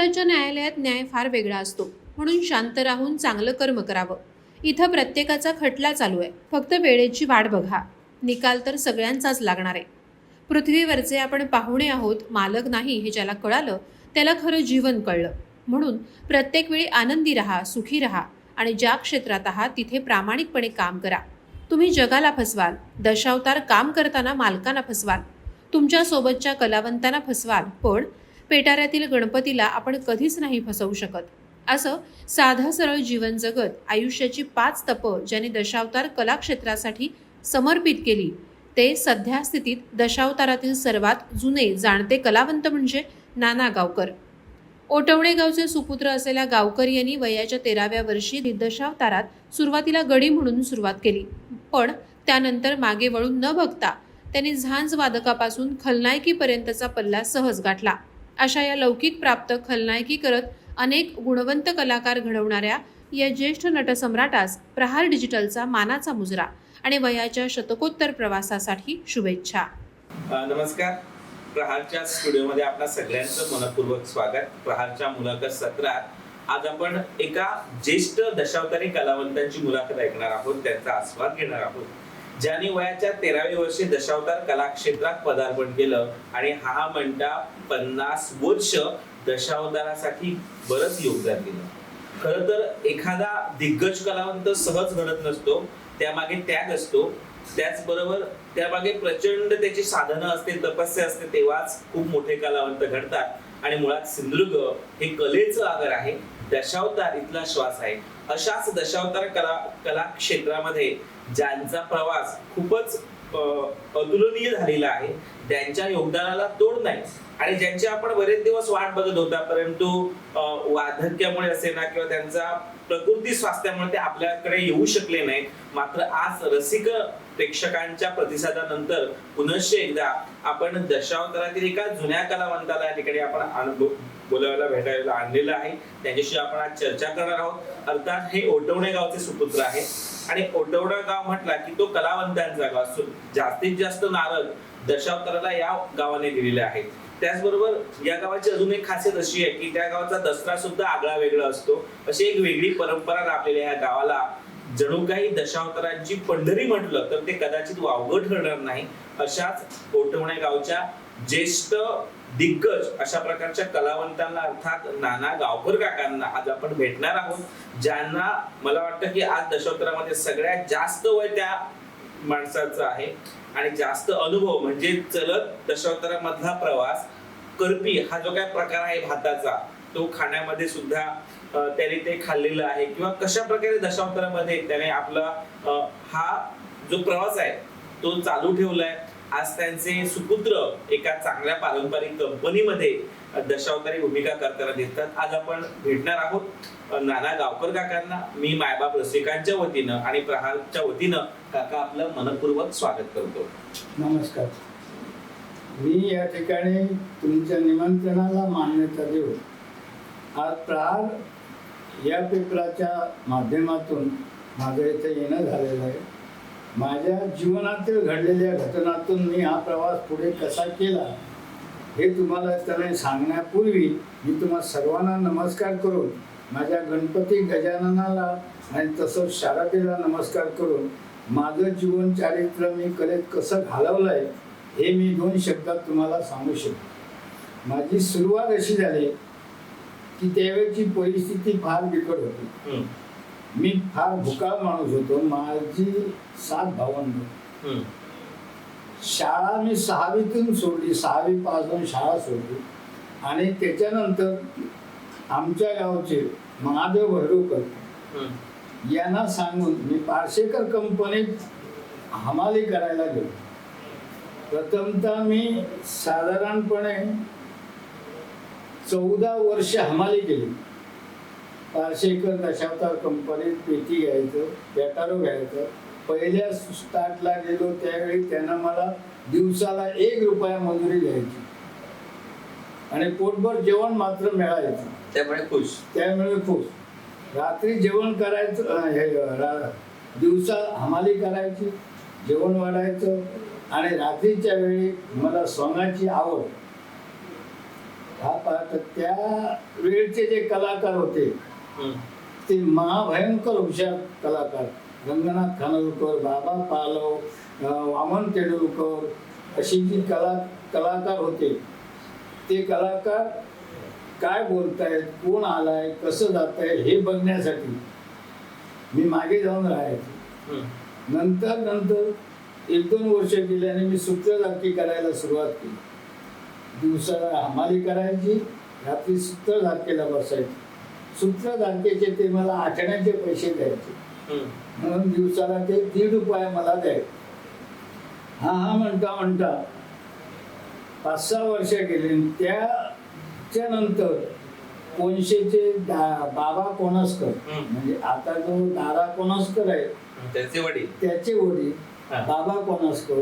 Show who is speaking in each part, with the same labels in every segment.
Speaker 1: ईश्वराच्या न्यायालयात न्याय फार वेगळा असतो, म्हणून शांत राहून चांगलं कर्म करावं. इथं प्रत्येकाचा खटला चालू आहे, फक्त वेळेची वाट बघा. निकाल तर सगळ्यांचाच लागणार आहे. पृथ्वीवरचे आपण पाहुणे आहोत, मालक नाही हे ज्याला कळालं त्याला खरं जीवन कळलं. म्हणून प्रत्येक वेळी आनंदी राहा, सुखी राहा आणि ज्या क्षेत्रात आहात तिथे प्रामाणिकपणे काम करा. तुम्ही जगाला फसवाल, दशावतार काम करताना मालकांना फसवाल, तुमच्या सोबतच्या कलावंतांना फसवाल, पण पेटाऱ्यातील गणपतीला आपण कधीच नाही फसवू शकत. असं साधं सरळ जीवन जगत आयुष्याची 5 तपं ज्यांनी दशावतार कलाक्षेत्रासाठी समर्पित केली, ते सध्या स्थितीत दशावतारातील सर्वात जुने जाणते कलावंत म्हणजे नाना गावकर. ओटवणे गावचे सुपुत्र असलेल्या गावकर यांनी वयाच्या 13व्या वर्षी दशावतारात सुरुवातीला गडी म्हणून सुरुवात केली, पण त्यानंतर मागे वळून न बघता त्यांनी झांज वादकापासून खलनायकीपर्यंतचा पल्ला सहज गाठला. अशा या लौकिक प्राप्त खलनायकी करत अनेक गुणवंत कलाकार घडवणाऱ्या या ज्येष्ठ नटसम्राटास प्रहार डिजिटलचा मानाचा मुजरा आणि वयाच्या शतकोत्तर प्रवासासाठी शुभेच्छा.
Speaker 2: नमस्कार. प्रहारच्या स्टुडिओमध्ये आपल्या सगळ्यांचं मनपूर्वक स्वागत. प्रहारच्या मुलाखत सत्रात आज आपण एका ज्येष्ठ दशावतारी कलावंतांची मुलाखत ऐकणार आहोत, त्यांचा आस्वाद घेणार आहोत, ज्यांनी वयाच्या 13व्या वर्षी दशावतार कला क्षेत्रात पदार्पण केलं आणि हा म्हणता 50 वर्ष दशावतारासाठी बरंच योगदान दिलं. खरं तर एखादा दिग्गज कलावंत सहज घडत नसतो, त्यामागे त्याग असतो. त्याचबरोबर त्यामागे प्रचंड त्याची साधनं असते, तपस्या असते, तेव्हाच खूप मोठे कलावंत घडतात. आणि मुळात सिंधुदुर्ग हे कलेचं आगर आहे, दशावतार इथला श्वास आहे. अशाच दशावतार कला क्षेत्रामध्ये ज्यांचा प्रवास खूपच अतुलनीय झालेला आहे, त्यांच्या योगदानाला तोड नाही आणि ज्यांचे आपण बरेच दिवस वाट बघत होता, परंतु वार्धक्यामुळे असे ना किंवा त्यांचा प्रकृती स्वास्थ्यामुळे ते आपल्याकडे येऊ शकले नाहीत. मात्र आज रसिक प्रेक्षकांच्या प्रतिसादानंतर पुनश्च एकदा आपण दशावतारातील एका जुन्या कलावंताला या ठिकाणी आपण बोलायला भेटायला आणलेलं आहे. त्यांच्याशी आपण आज चर्चा करणार आहोत. अर्थात हे ओटवणे गावचे सुपुत्र आहे आणि ओटवणे गाव म्हटला की तो कलावंतांचा गाव असून जास्तीत जास्त नारद दशावताराला या गावाने दिलेले आहेत. त्याचबरोबर या गावाची अजून एक खासियत अशी आहे की त्या गावाचा दसरा सुद्धा आगळा वेगळा असतो. अशी एक वेगळी परंपरा लाभलेल्या या गावाला जणू काही दशावतारांची पंढरी म्हटलं तर ते कदाचित वावगं ठरणार नाही. अशाच ओटवणे गावच्या ज्येष्ठ दिग्गज अशा प्रकारच्या कलावंतांना अर्थात नाना गावकर काकांना आज आपण भेटणार आहोत, ज्यांना मला वाटतं की आज दशावतारामध्ये सगळ्यात जास्त वय त्या माणसाचं आहे आणि जास्त अनुभव म्हणजे चलत दशावतारामधला प्रवास. करपी हा जो काय प्रकार आहे भाताचा, तो खाण्यामध्ये सुद्धा त्याने ते खाल्लेलं आहे किंवा कशा प्रकारे दशावतारामध्ये त्याने आपला हा जो प्रवास आहे तो चालू ठेवलाय. आज त्यांचे सुपुत्र एका चांगल्या पारंपरिक कंपनीमध्ये दशावतारी भूमिका करताना दिसतात. आज आपण भेटणार आहोत नाना गावकर काकांना. मी मायबाप रसिकांच्या वतीनं आणि प्रहारच्या वतीनं काका आपलं मनपूर्वक स्वागत करतो.
Speaker 3: नमस्कार. मी या ठिकाणी तुमच्या निमंत्रणाला मान्यता देऊन आज प्रहार या पेपराच्या माध्यमातून माझं इथे येणं झालेलं आहे. माझ्या जीवनातील घडलेल्या घटनातून मी हा प्रवास पुढे कसा केला हे तुम्हाला त्याने सांगण्यापूर्वी मी तुम्हा सर्वांना नमस्कार करून माझ्या गणपती गजाननाला आणि तसंच शारदेला नमस्कार करून माझं जीवन चारित्र्य मी कलेत कसं घालवलं आहे हे मी 2 शब्दात तुम्हाला सांगू शकतो. माझी सुरुवात अशी झाली की त्यावेळची परिस्थिती फार बिकट होती. मी फार भुकाळ माणूस होतो. माझी 7 भावंड. शाळा मी 6वीतून सोडली, 6वी पासून शाळा सोडली आणि त्याच्यानंतर आमच्या गावचे महादेव भैरवकर यांना सांगून मी पार्सेकर कंपनीत हमाली करायला गेलो. प्रथमतः मी साधारणपणे 14 वर्ष हमाली केली. पार्सेकर दशावतार कंपनीत पेटी घ्यायचं, पेटारो घ्यायचं. पहिल्या स्टार्टला गेलो त्यावेळी त्यांना मला दिवसाला 1 रुपया मजुरी द्यायची आणि पोटभर जेवण मात्र मिळायचं. त्यामुळे खुश. रात्री जेवण करायचं, दिवसा हमाली करायची, जेवण वाढायचं आणि रात्रीच्या वेळी मला सोंगाची आवड. हा पाहता त्या वेळचे जे कलाकार होते
Speaker 2: हम्म.
Speaker 3: ते महाभयंकर हुशार कलाकार, रंगनाथ खानोलकर, बाबा पालव, वामन तेंडुलकर अशी जी कलाकार होते, ते कलाकार काय बोलतायत, कोण आलाय, कसं जात आहे हे बघण्यासाठी मी मागे जाऊन राहायचो.
Speaker 2: हम्म.
Speaker 3: नंतर 1-2 वर्ष गेल्याने मी सूत्रधारकी करायला सुरुवात केली. दिवसाला हमाली करायची, रात्री सूत्रधारकेला बसायची. सूत्रधारकेचे ते मला आठवण्याचे पैसे द्यायचे,
Speaker 2: हम्म.
Speaker 3: म्हणून दिवसाला ते ₹1.5 मला द्यायचे. हा म्हणता 5-6 वर्ष गेली. त्याच्या नंतर कोणशेचे बाबा कोणसकर, म्हणजे आता जो दारा कोणसकर आहे
Speaker 2: त्याचे वडील,
Speaker 3: त्याचे वडील
Speaker 2: हा.
Speaker 3: बाबा कोणसकर,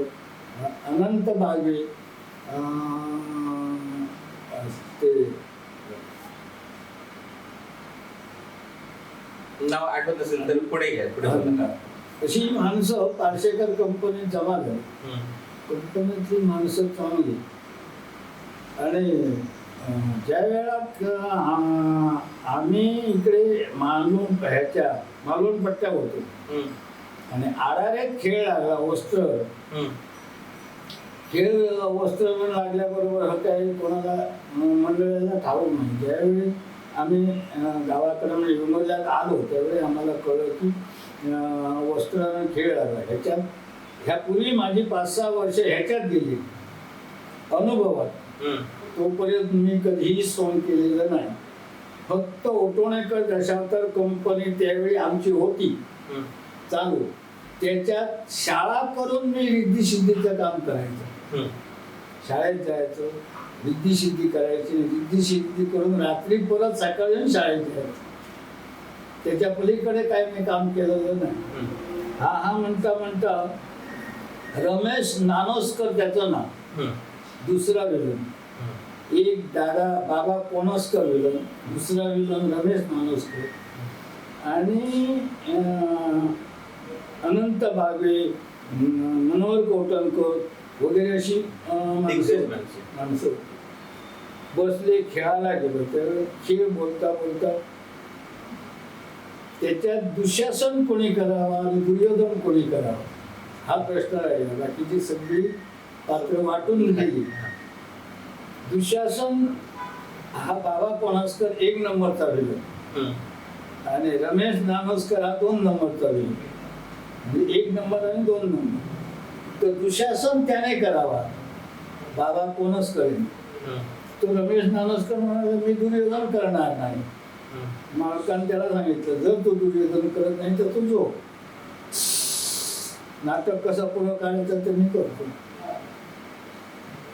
Speaker 3: अनंत बागवे, ते
Speaker 2: नाव आठवत असेल तर पुढे घ्या, पुढे बोला.
Speaker 3: अशी माणसं पार्सेकर कंपनीत जमा झाली.
Speaker 2: हम्म.
Speaker 3: कंपनीतली माणसं चांगली. आणि ज्या वेळा आम्ही इकडे मालवण पट्ट्या होतो
Speaker 2: हम्म.
Speaker 3: आणि आराऱ्यात खेळ लागला, वस्त्र
Speaker 2: हम्म.
Speaker 3: वस्त्र लागल्याबरोबर हा काही कोणाला मंडळाला ठाऊक नाही. ज्यावेळी आम्ही गावाकडे विमोल्यात आलो त्यावेळी आम्हाला कळलं की वस्त्र खेळ लागला. ह्यापूर्वी माझी 5-6 वर्ष ह्याच्यात गेली अनुभवात.
Speaker 2: हम्म.
Speaker 3: तोपर्यंत मी कधीही सोंग केलेलं नाही. फक्त ओटोणेकर दशावतार कंपनी त्यावेळी आमची होती
Speaker 2: हम्म.
Speaker 3: चालू, त्याच्यात शाळा करून मी रिद्धी-सिद्धीचं काम करायचं.
Speaker 2: हम्म.
Speaker 3: शाळेत जायचं, रिद्धी-सिद्धी करायची, रिद्धी-सिद्धी करून रात्री परत सकाळी येऊन शाळेत जायचं. त्याच्या पलीकडे काय मी काम केलेलं नाही.
Speaker 2: हम्म.
Speaker 3: हा म्हणता रमेश नानोस्कर त्याचं नाव,
Speaker 2: हम्म.
Speaker 3: दुसरा विलन. एक दादा बाबा कोणसकर विलन, दुसरा विलन रमेश नानोस्कर आणि अनंत बागवे, मनोहर कोटणकर वगैरे अशी माणसं बसले. खेळायला गेलो तर खेळ बोलता त्याच्यात दुःशासन कोणी करावा आणि दुर्योधन कोणी करावा हा प्रश्न राहिला. बाकीची सगळी पात्र वाटून गेली. दुःशासन हा बाबा कोणसकर 1 नंबरचा विलन आणि रमेश नानोस्कर हा 2 नंबरचा विलन. म्हणजे 1 नंबर आणि 2 नंबर. तर दुःशासन त्याने करावा बाबा कोणसकर. तो रमेश नानोस्कर म्हणाला मी दुर्योधन करणार नाही. मालकाने त्याला सांगितलं जर तू दुर्योधन करत नाही तर तू जो नाटक कसा पुढं काढायचं ते मी करतो.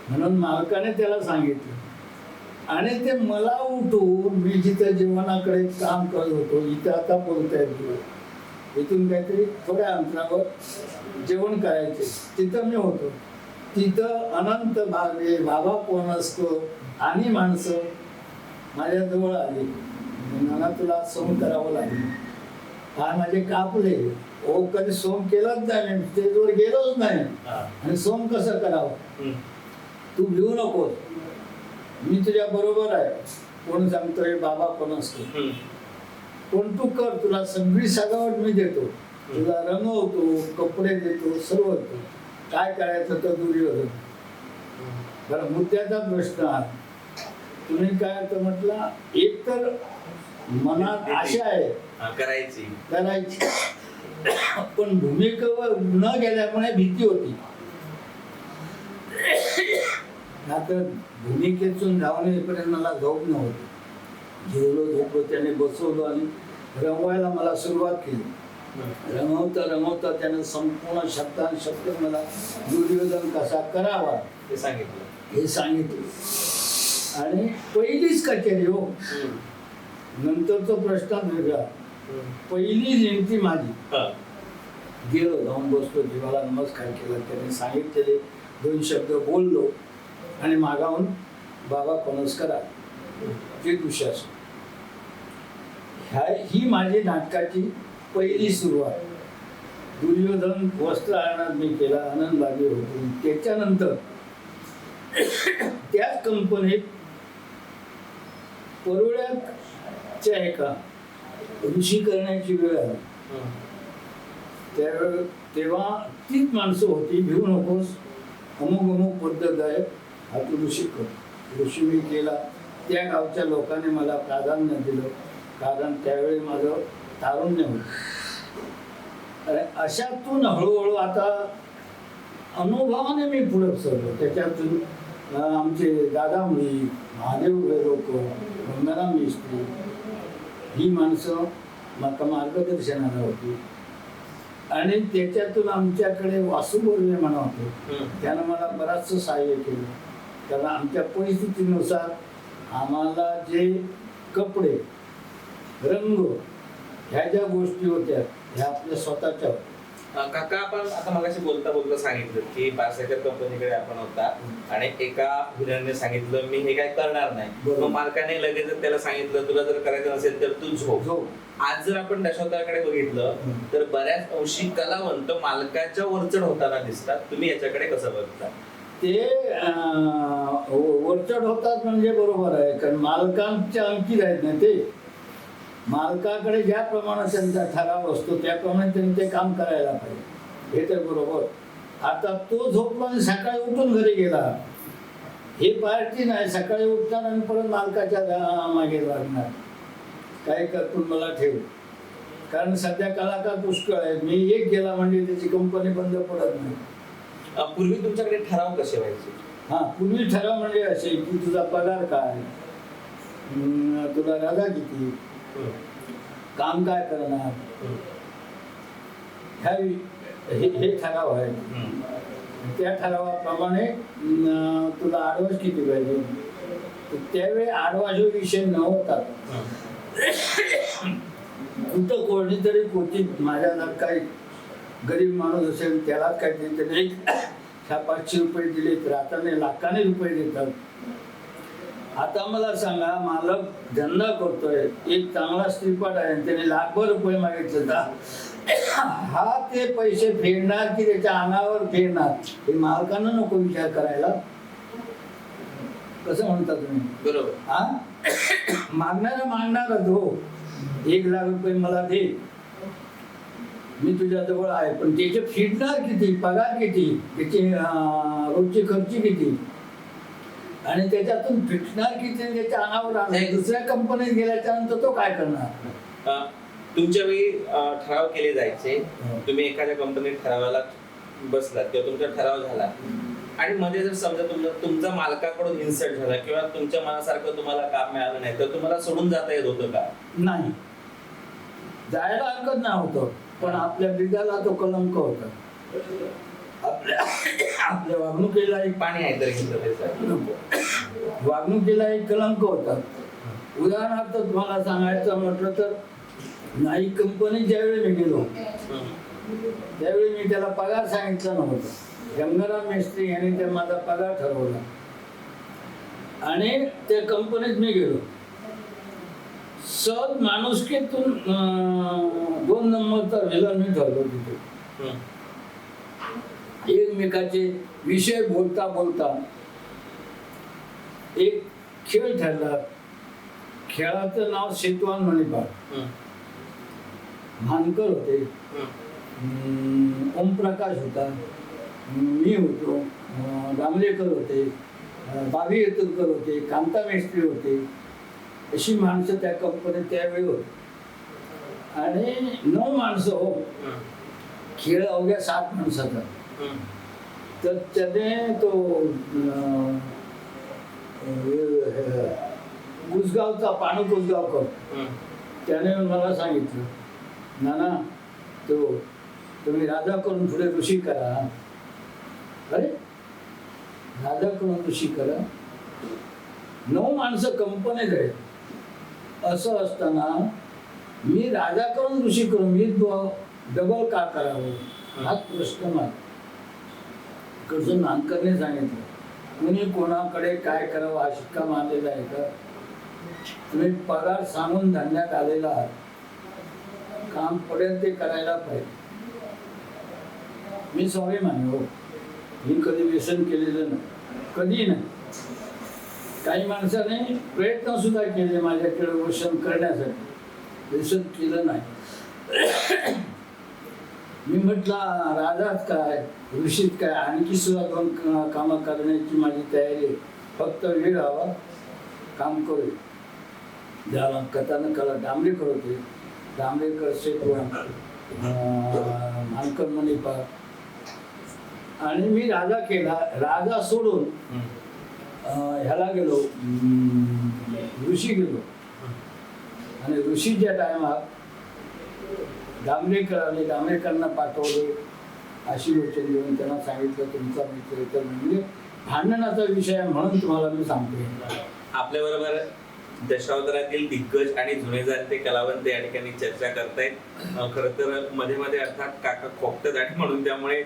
Speaker 3: म्हणून मालकाने त्याला सांगितलं आणि ते मला उठून मी जिथं जेवणाकडे काम करत होतो, इथं आता बोलतायत, इथून काहीतरी थोड्या अंतरावर जेवण करायचे, तिथं मी होतो. तिथं अनंत बागवे, बाबा कोणसकर आणि माणसं माझ्याजवळ आली. मला तुला सोम करावं लागेल. हा माझे कापले. ओ कधी सोम केलंच नाही, स्टेजवर गेलोच नाही आणि सोम कसं करावं. तू भिवू नकोस, मी तुझ्या बरोबर आहे. कोण सांगतोय बाबा कोणसकर. पण तू कर, तुला सगळी सजावट मी देतो, तुला रंगवतो, कपडे देतो, सर्व देतो. काय करायचं तर दुर्योधन. बरं मुद्द्याचा प्रश्न आहे. तुम्ही काय तर म्हटलं एक तर मनात आशा आहे करायची पण भूमिकेवर न गेल्यामुळे भीती होती. आता भूमिकेतून जाऊन येईपर्यंत मला झोप नव्हती. जेवलो झोपलो त्याने बसवलं आणि रंगवायला मला सुरुवात केली. रंगवता त्याने संपूर्ण शब्द मला दुर्योधन कसा करावा हे सांगितलं. आणि पहिलीच कचेरी हो, नंतरचा प्रश्न वेगळा. पहिली जयंती माझी. गेलो, जाऊन बसलो, जीवाला नमस्कार केला. त्याने सांगितलेले 2 शब्द बोललो आणि मागाहून बाबा कोणसकर ते दुःशासन. ही माझी नाटकाची पहिली सुरुवात. दुर्योधन वस्त्र आणत मी केला, आनंदबाजी होती. त्याच्यानंतर त्याच कंपनीत परुळ्याच्या एका ऋषी करण्याची वेळ आली. तेव्हा तीच माणसं होती, भिवू नकोस, अमुक पद्धत आहे, हा तू ऋषी कर. ऋषी मी केला. त्या गावच्या लोकांनी मला प्राधान्य दिलं, कारण त्यावेळी माझं तारुण्य होतं. आणि अशातून हळूहळू आता अनुभवाने मी पुढे सरलो. त्याच्यातून आमचे दादा मुली, महादेव लोक, गंगाराम मिस्त्री ही माणसं मला मार्गदर्शनाला होती. आणि त्याच्यातून आमच्याकडे वासू बोर्वे म्हणा होते, त्यानं मला बराचसं सहाय्य केलं. कारण आमच्या परिस्थितीनुसार आम्हाला जे कपडे, रंग ह्या ज्या गोष्टी होत्या ह्या आपल्या स्वतःच्या होत्या.
Speaker 2: काका, आपण आता मगाशी बोलता बोलता सांगितलं की बारसाकर कंपनीकडे आपण होता आणि एका हिराने सांगितलं मी हे काय करणार नाही.
Speaker 3: बरोबर.
Speaker 2: मग मालकाने लगेच त्याला सांगितलं तुला जर करायचं नसेल तर तू झोप. आज जर आपण दशावताराकडे बघितलं तर बऱ्याच अंशी कलावंत मालकाच्या वरचढ होताना दिसतात. तुम्ही याच्याकडे कसं बघता?
Speaker 3: ते वरचढ होतात म्हणजे बरोबर आहे, कारण मालकांच्या अंकी आहेत ना ते. मालकाकडे ज्याप्रमाणे त्यांचा ठराव असतो त्याप्रमाणे त्यांनी ते काम करायला पाहिजे, हे तर बरोबर. आता तो झोपला आणि सकाळी उठून घरी गेला, हे पार्टी नाही. सकाळी उठणार आणि परत मालकाच्या मागे लागणार, काय करतून मला ठेव. कारण सध्या कलाकार पुष्कळ आहेत. मी एक गेला म्हणजे त्याची कंपनी बंद पडत नाही.
Speaker 2: पूर्वी तुमच्याकडे ठराव कसे व्हायचे?
Speaker 3: पूर्वी ठराव म्हणजे असे की तुझा पगार काय, तुला रजा किती, काम काय करणार, हे ठराव आहे. त्या ठरावाप्रमाणे तुला आडवास किती पाहिजे. त्यावेळी आडवास विषय नव्हता. कुठं कोणी तरी क्वचित माझ्या काही गरीब माणूस असेल त्यालाच काहीतरी 500 रुपये दिले तर आता नाही लाखाने रुपये देतात. आता मला सांगा, मालक धंदा करतोय, एक चांगला स्त्रीपाठ आहे, त्याने लाखभर रुपये मागितले तर हा ते पैसे फेडणार की त्याच्या अंगावर फेडणार, हे मालकांना नको विचार करायला. कसं म्हणता तुम्ही?
Speaker 2: बरोबर.
Speaker 3: मागणारच हो. 1 लाख रुपये मला दे, मी तुझ्या जवळ आहे, पण त्याचे फेडणार किती, पगार किती, त्याची रोजची खर्च किती, आणि त्याच्यातून फिटणार किती, त्याच्या अंगावर आणणार. दुसऱ्या कंपनीत गेल्याच्या नंतर तो काय करणार?
Speaker 2: तुमच्या वेळी ठराव केले जायचे, तुम्ही एखाद्या कंपनीत ठरावाला बसलात किंवा तुमचा ठराव झाला आणि मध्ये जर समजा तुमचा मालकाकडून इन्सल्ट झाला किंवा तुमच्या मनासारखं तुम्हाला काम मिळालं नाही तर तुम्हाला सोडून जाता येत होतं का?
Speaker 3: नाही, जायला हरकत नाही होतं, पण आपल्या बिडाला तो कलंक होता. आपल्या वागणुकीला एक
Speaker 2: पाणी आहे तरी
Speaker 3: वागणुकीला एक कलंक होता. उदाहरणार्थ तुम्हाला सांगायचं म्हटलं तर नाही, कंपनीत ज्यावेळी मी गेलो त्यावेळी मी त्याला पगार सांगितला नव्हता. गंगाराम मिस्त्री यांनी त्या माझा पगार ठरवला आणि त्या कंपनीत मी गेलो. सहज माणुसकीतून 2 नंबरचा व्हिलन मी ठरलो तिथे. एकमेकाचे विषय बोलता बोलता एक खेळ ठरला. खेळाचं नाव सेतवान मणिपाळ. भानकर होते, ओमप्रकाश होता, मी होतो, दामलेकर होते, बाबी येतुरकर होते, कांता मेस्त्री होते. अशी माणसं त्या कंपनीत त्यावेळी होती आणि 9 माणसं हो. खेळ अवघ्या 7 माणसाचा. तर त्याने तो कुसगावचा पाणू कुसगावकर त्याने मला सांगितलं, नाना तुम्ही राजा करून पुढे ऋषी करा. अरे राजा करून ऋषी करा, 9 माणसं कंपनीत आहेत. असं असताना मी राजा करून ऋषी करून मी डबल का करावं हाच प्रश्न मला कसं नानकरने सांगितलं. कुणी कोणाकडे काय करावं हा शिक्का मारलेला आहे का? तुम्ही पगार सांगून धंद्यात आलेला आहात, काम पडेल ते करायला पाहिजे. मी स्वाभिमानी हो, मी कधी व्यसन केलेलं नाही, कधी नाही. काही माणसाने प्रयत्न सुद्धा केले माझ्याकडे व्यसन करण्यासाठी, व्यसन केलं नाही. मी म्हटलं राजात काय ऋषीत काय आणखी सुद्धा दोन कामं करण्याची माझी तयारी आहे, फक्त वेळ हवा, काम करू. ज्याला कथानं कला डांबरेकर होते, डांबरेकर मानकर मणिपाल, आणि मी राजा केला. राजा सोडून ह्याला गेलो, ऋषी गेलो. आणि ऋषीच्या टायमात डांबरेकरांना पाठवले, आशीर्वचन देऊन त्यांना सांगितलं तुमचा मित्र तर म्हणजे भांडणाचा विषय आहे म्हणून तुम्हाला मी सांगतो.
Speaker 2: आपल्या बरोबर दशावतारातील दिग्गज आणि जुने जाणते कलावंत या ठिकाणी चर्चा करतायत. खरं तर मध्ये मध्ये अर्थात काका खोकतात आणि म्हणून त्यामुळे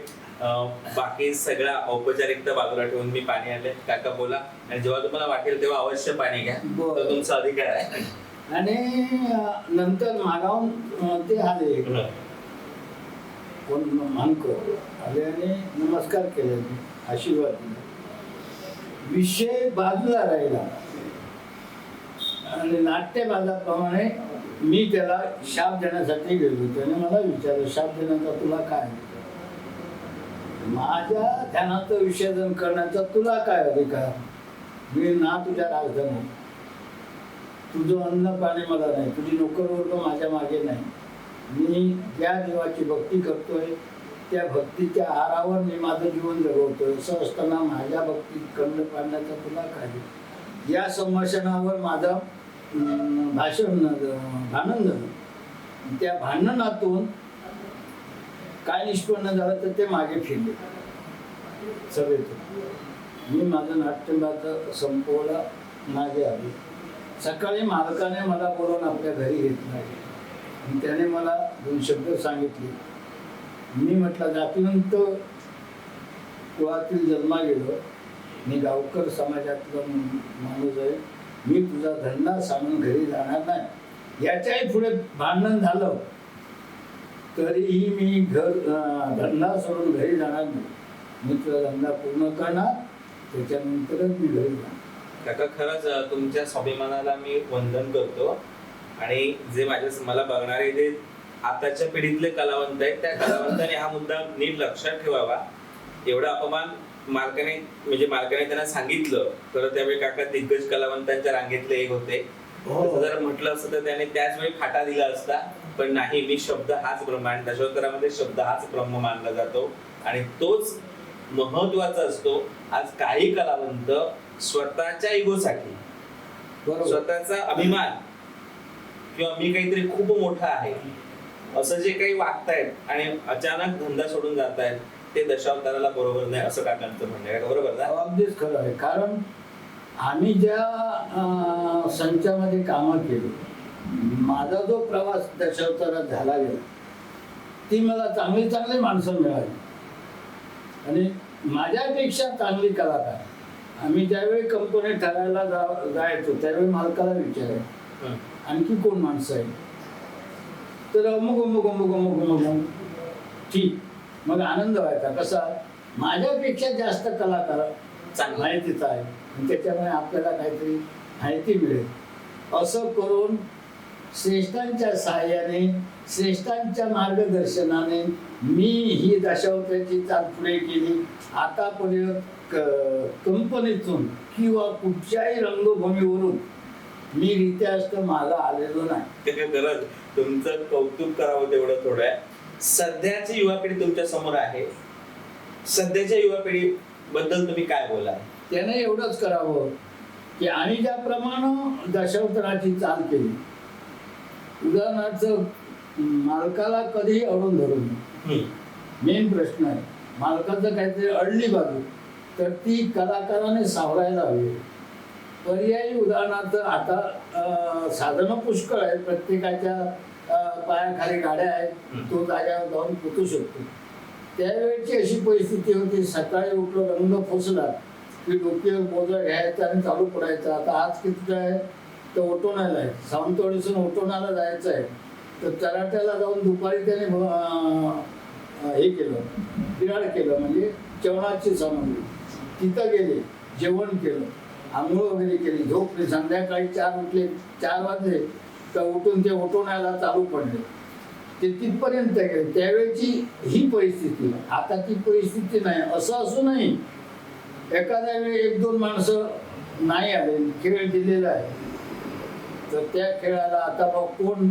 Speaker 2: बाकी सगळ्या औपचारिकता बाजूला ठेवून मी पाणी आणले. काका बोला, आणि जेव्हा तुम्हाला वाटेल तेव्हा अवश्य पाणी घ्या, तो तुमचा अधिकार आहे.
Speaker 3: आणि नंतर मागावून ते आले, कोण मानकर आले आणि नमस्कार केले, आशीर्वाद दिला. विषय बाजूला राहिला आणि नाट्यबाजाप्रमाणे मी त्याला शाप देण्यासाठी गेलो. त्याने मला विचारलं शाप देण्याचा तुला काय, माझ्या ध्यानाचं विसर्जन करण्याचा तुला काय अधिकार. मी ना तुझ्या राजधानी, तुझं अन्न पाणी मला नाही, तुझी नोकर वर्ग माझ्या मागे नाही. मी ज्या देवाची भक्ती करतोय त्या भक्तीच्या आहारावर मी माझं जीवन जगवतोय. असं असताना माझ्या भक्तीत खंड पाडण्याचा तुला काय. या संभाषणावर माझं भांडण झालं. त्या भांडणातून काय निष्पन्न झालं तर ते मागे फिरले सभेतून. मी माझं नाट्यबाचं संपवलं, मागे आलो. सकाळी मालकाने मला बोलवून आपल्या घरी घेतलं आणि त्याने मला 2 शब्द सांगितले. मी म्हटलं जातीवंत कुळातील जन्मा गेलो, मी गावकर समाजातला माणूस आहे, मी तुझा धंदा सांगून घरी जाणार नाही. याच्याही पुढे भांडण झालं तरीही मी धंदा सोडून घरी जाणार नाही. मी तुझा धंदा पूर्ण करणार, त्याच्यानंतरच मी घरी जाणार.
Speaker 2: काका खरंच तुमच्या स्वाभिमानाला मी वंदन करतो. आणि जे मला बघणारे जे आताच्या पिढीतले कलावंत आहेत त्या कलावंतांनी हा मुद्दा नीट लक्षात ठेवावा. एवढा अपमान मालकाने त्यांना सांगितलं तर त्यावेळी काका दिग्गज कलावंतांच्या रांगेतले एक होते. जर म्हटलं असतं तर त्याने त्याच वेळी फाटा दिला असता, पण नाही, मी शब्द हाच ब्रह्म, आणि दशावतारामध्ये शब्द हाच ब्रह्म मानला जातो आणि तोच महत्वाचा असतो. आज काही कलावंत स्वतःच्या इगोसाठी, स्वतःचा अभिमान किंवा मी काहीतरी खूप मोठा आहे असं जे काही वागतायत आणि अचानक धंदा सोडून जातायत, ते दशावताराला बरोबर नाही असं काकांचं म्हणणं आहे. बरोबर ना?
Speaker 3: अगदीच खरं आहे. कारण आम्ही ज्या संचामध्ये कामं केली, माझा जो प्रवास दशावतारात झाला गेला, ती मला चांगली माणसं मिळाली आणि माझ्यापेक्षा चांगली कलाकार. आम्ही ज्यावेळी कंपनी ठरायला जायचो त्यावेळी मालकाला विचारायचो आणखी कोण माणसं आहे, तर अमुक ठीक. मग आनंद व्हायचा. कसा, माझ्यापेक्षा जास्त कलाकार माहितीचा आहे आणि त्याच्यामुळे आपल्याला काहीतरी माहिती मिळेल. असं करून श्रेष्ठांच्या सहाय्याने, श्रेष्ठांच्या मार्गदर्शनाने मी ही दशावताराची चाल पुढे केली. आतापर्यंत कंपनीतून किंवा कुठच्याही रंगभूमीवरून मी रित्यास्त मागं आलेलो नाही.
Speaker 2: खरंच तुमचं कौतुक करावं तेवढं थोडं आहे. सध्याची युवा पिढी तुमच्या समोर आहे, सध्याच्या युवा पिढी बद्दल तुम्ही काय बोलाल?
Speaker 3: त्याने एवढंच करावं की आम्ही ज्याप्रमाणे दशावताराची चाल केली, उदाहरणार्थ मालकाला कधीही अडून धरून नये. मेन प्रश्न आहे मालकाचं काहीतरी अडली बाजू, तर ती कलाकाराने सावरायला हवी. पर्यायी उदाहरणार्थ आता साधनं पुष्कळ आहेत, प्रत्येकाच्या पायाखाली गाड्या आहेत, तो जाग्यावर जाऊन पोचू शकतो. त्यावेळेची अशी परिस्थिती होती, सकाळी उठलो, रंग फसला की डोक्यावर बोजा घ्यायचा आणि चालू पडायचा. आता आज किती आहे तर ओटोण्याला आहे, सावंतवाडीतून ओटोण्याला जायचं आहे, तर चराट्याला जाऊन दुपारी त्याने हे केलं, बिराड केलं, म्हणजे जेवणाची सामग्री. तिथं गेले, जेवण केलं, आंघोळ वगैरे केली, झोपली. संध्याकाळी 4 उठले, 4 वाजले तर उठून ते उठवण्याला चालू पडले. ते तिथपर्यंत गेले. त्यावेळेची ही परिस्थिती. आता ती परिस्थिती नाही. असं असू नाही एखाद्या वेळी 1-2 माणसं नाही आले, खेळ दिलेला आहे, तर त्या खेळाला आता बा कोण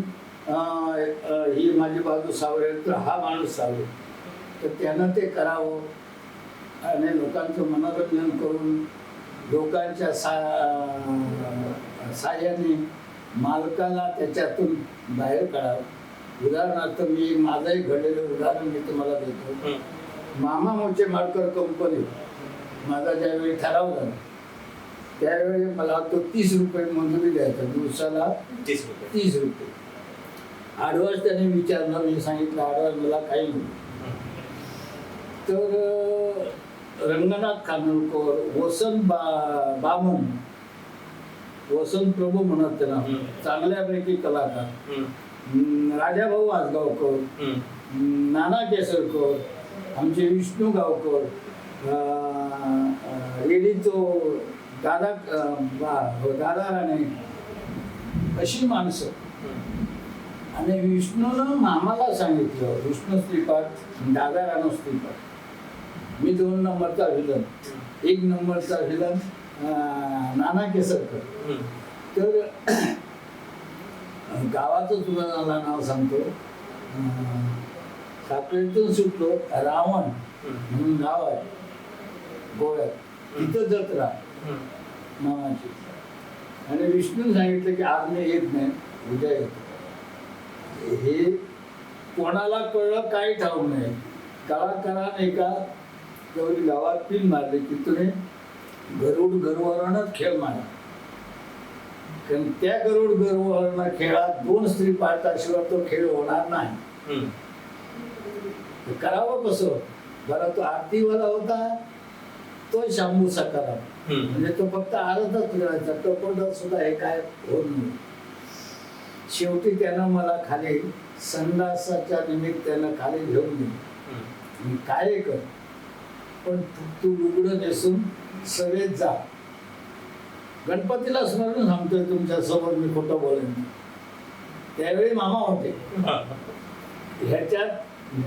Speaker 3: ही माझी बाजू सावरेल, तर हा माणूस सावरेल, तर त्यानं ते करावं आणि लोकांचं मनोरंजन करून लोकांच्या साह्याने मालकाला त्याच्यातून बाहेर काढावं. उदाहरणार्थ मी माझंही घडलेलं उदाहरण मी तुम्हाला देतो. मामा मोचे माडकर कंपनी माझा ज्यावेळी ठराव झाला त्यावेळी मला तो 30 रुपये मंजुरी द्यायचा, दिवसाला 30 रुपये. ॲडव्हान्स त्याने विचारलं, मी सांगितलं ॲडव्हान्स मला काही नाही. तर रंगनाथ खानोलकर, वसंत बामन, वसंत प्रभू म्हणत त्यांना, चांगल्यापैकी कलाकार, राजाभाऊ आसगावकर, नाना केसरकर, आमचे विष्णू गावकर, लेडीचो दादा राणे, अशी माणसं. आणि विष्णूनं मामाला सांगितलं, विष्णू श्रीपाद, दादा राणो श्रीपाद, मी 2 नंबरचा व्हिलन, 1 नंबरचा व्हिलन नाना केसरकर. तर गावाचं तुम्हाला नाव सांगतो, साखरेतून सुटलो, रावण म्हणून गाव आहे गोव्यात, तिथं जत्रा मामाची. आणि विष्णूने सांगितलं की आज मी येत नाही, उद्या येतो. हे कोणाला कळलं काही ठाऊक नाही. कलाकाराने एका गावात पिन मारले की तुम्ही गरुडवरच खेळ मारा. कारण त्या गरुडवरण खेळात 2 स्त्री पाळल्याशिवाय तो खेळ होणार नाही. करावं कसं? बरं, तो आरतीवाला होता, तो शांबू सकाराम, म्हणजे तो फक्त आरतच फिरायचा, टोपट सुद्धा हे काय होत नाही. शेवटी त्यानं मला खाली संडासाच्या निमित्तानं खाली घेऊन गेली. काय कर, पण तू लुगडं नेसून सगळेच जा. गणपतीला स्मरून सांगतोय तुमच्या समोर, मी खोटं बोलेन. त्यावेळी मामा होते. ह्याच्यात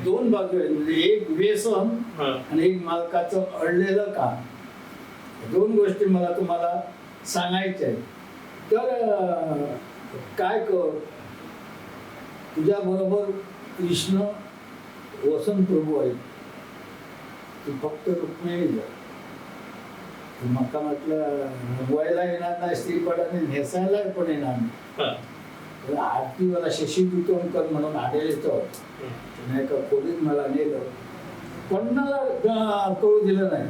Speaker 3: 2 बाजू आहेत, म्हणजे एक व्यसन आणि एक मालकाचं अडलेलं काम. 2 गोष्टी मला तुम्हाला सांगायच्या आहेत. तर काय कर, तुझ्या बरोबर कृष्ण वसंत प्रभू आहे, तू फक्त रुक्मिणी जा. मका म्हटलं रंगवायला येणार नाही, स्त्रीपणाने नेसायला पण येणार नाही. आरतीवाला शशी दुतोणकर म्हणून आलेले तर नाही का, खोलीत मला नेलं, कोणाला कळू दिलं नाही.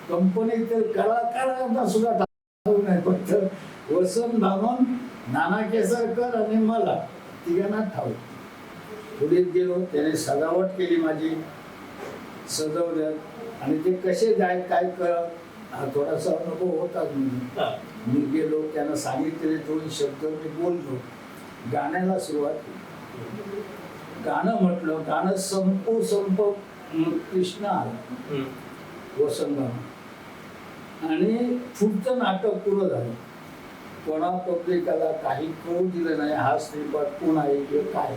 Speaker 3: कंपनीत तर कलाकारांना सुद्धा ठाऊक नाही, फक्त वसंत बामन, नाना केसरकर आणि मला तिघांना ठाऊक. खोलीत गेलो, त्याने सजावट केली माझी, सजवल्यात. आणि ते कसे जाय काय करत हा थोडासा अनुभव होता. मी गेलो, त्यानं सांगितलेले 2 शब्द मी बोललो, गाण्याला सुरुवात केली. गाणं म्हटलं, गाणं संप कृष्ण आला, वसंत बामन, आणि पुढचं नाटक पुरं झालं. कोणा पब्लिकाला काही कळू दिलं नाही, हा श्रीपाद कोण आहे किंवा काय.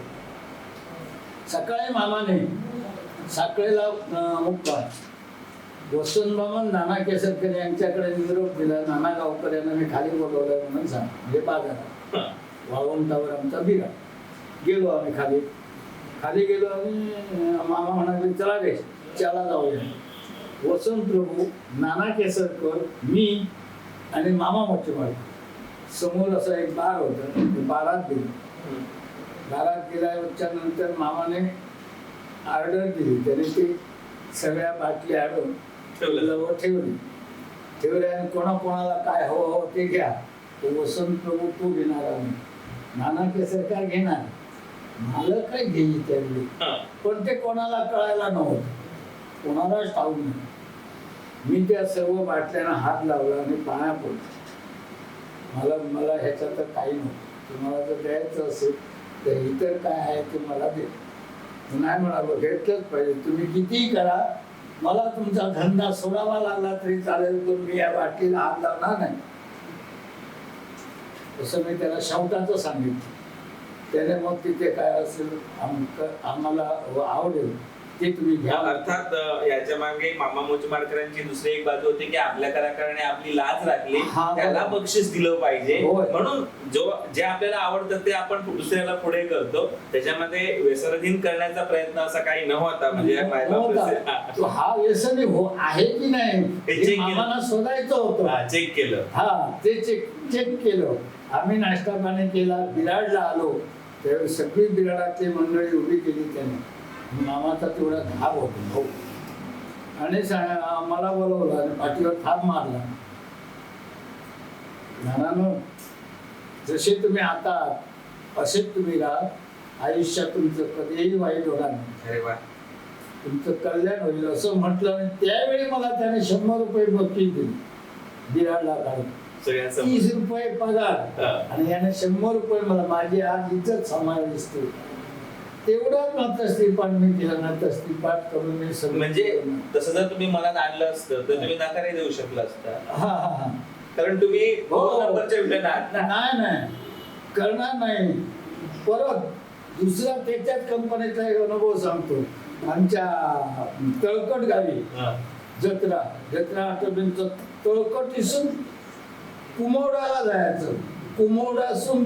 Speaker 3: सकाळी मामाने साखळेला मुक्काम, वसंत बामन, नाना केसरकर यांच्याकडे निरोप दिला. नाना गावकर यांना मी खाली बोलवलं म्हणून सांग, म्हणजे बाजारात वाळवंटावर आमचा बिरा. गेलो आम्ही खाली गेलो आणि मामा म्हणाले चला रे चला जाऊया. वसंत प्रभू, नाना केसरकर, मी आणि मामा मोठे माळ. समोर असं एक बार होतं, बारात गेलो. बारात गेल्याच्या नंतर मामाने ऑर्डर दिली, त्याने ती सगळ्या बाटली आणून ठेवल्या आणि कोणाकोणाला काय हो ते घ्या. वसंत प्रभू तू घेणार, आम्ही नाना केसरकर घेणार, मला काय घेई त्यावेळी. पण ते कोणाला कळायला नव्हतं, कोणालाच ठाऊक नाही. मी त्या सर्व बाटल्यांना हात लावला आणि पाया पडलो. मला ह्याच्यात तर काही नव्हतं. तुम्हाला जर द्यायचं असेल तर इतर काय आहे ते मला दे. नाही म्हणालो, घेतलंच पाहिजे, तुम्ही कितीही करा मला तुमचा धंदा सोडावा लागला तरी चालेल, पण मी या वाटीला हात लावणार नाही. असं मी त्याला शब्दाचं सांगितलं. त्याने मग तिथे काय असेल आम्हाला आवडेल ते तुम्ही घ्या.
Speaker 2: अर्थात याच्या मागे मामा मोचमाडकरांची दुसरी एक बाजू होती की आपल्या कलाकाराने आपली लाज राखली,
Speaker 3: हा,
Speaker 2: त्याला
Speaker 3: बरोबर.
Speaker 2: बक्षीस दिलं पाहिजे.
Speaker 3: होय.
Speaker 2: म्हणून जे आपल्याला आवडतं ते आपण दुसऱ्याला पुढे करतो. त्याच्यामध्ये व्यसनाधीन करण्याचा प्रयत्न असा काही नव्हता. म्हणजे
Speaker 3: तो हा व्यसनी आहे की नाही
Speaker 2: हे
Speaker 3: हे
Speaker 2: check केलं.
Speaker 3: आम्हाला शोधायचं होतं.
Speaker 2: चेक केलं.
Speaker 3: हा ते चेक केलं. आम्ही नाश्ता पाणी केला, बिराडला आलो त्यावेळी सगळी बिराडातली मंडळी उभी केली त्याने. मामाचा तेवढा धाप होतो भाऊ, आणि मला बोलवलं आणि पाठीवर थाप मारला. नानांनो, जसे तुम्ही आता असेच तुम्ही राहा, आयुष्यात तुमचं कधीही वाईट होणार नाही,
Speaker 2: अरे वा.
Speaker 3: तुमचं कल्याण होईल असं म्हटलं. आणि त्यावेळी मला त्याने 100 रुपये बक्षीस दिली बिराडला काढून.
Speaker 2: सगळ्यांसमोर
Speaker 3: 30 रुपये पगार
Speaker 2: हा.
Speaker 3: आणि याने 100 रुपये. मला माझी आज इज्जत सांभाळली दिसते. तेवढाच मात्र स्त्रीपाठ मी केलं ना, तर स्त्रीपाठ करून मी सगळं
Speaker 2: म्हणजे तसं जर तुम्ही मनात आणलं असतं तर तुम्ही नकारही देऊ शकला असता,
Speaker 3: हा हा हा
Speaker 2: कारण तुम्ही
Speaker 3: हो.
Speaker 2: 2 नंबरच्या विलन आहात ना.
Speaker 3: नाही करणार नाही. परत दुसरा त्याच्याच कंपनीचा एक अनुभव सांगतो. आमच्या तळकट गावी
Speaker 2: हा.
Speaker 3: जत्रा आठवड्यांचं तळकट इसून कुमोडाला जायचं. कुमोडासून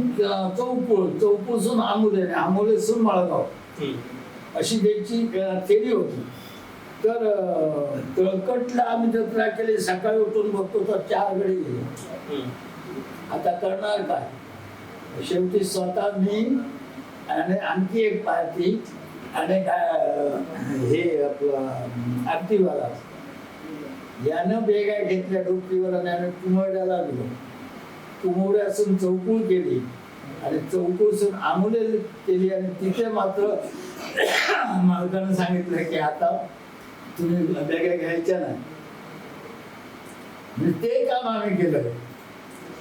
Speaker 3: चौपूसून आमोलेसून माळगाव अशी त्यांची फेरी होती. तर तळकटला आम्ही जत्रा केली. सकाळी उठून बघतो तर 4 गडी गेले. आता करणार काय? शेवटी स्वतः मी आणि आणखी एक पार्टी आणि हे आपलं आरतीवाला यानं बेगा घेतल्या डोकीवर आणि आम्ही कुमोड्याला गेलो. कुमोड्यासून चौकूळ केली आणि चौकूळसून आमुले केली. आणि तिथे मात्र मालकानं सांगितलं की आता तुम्ही बेगा घ्यायच्या नाही. ते काम आम्ही केलं.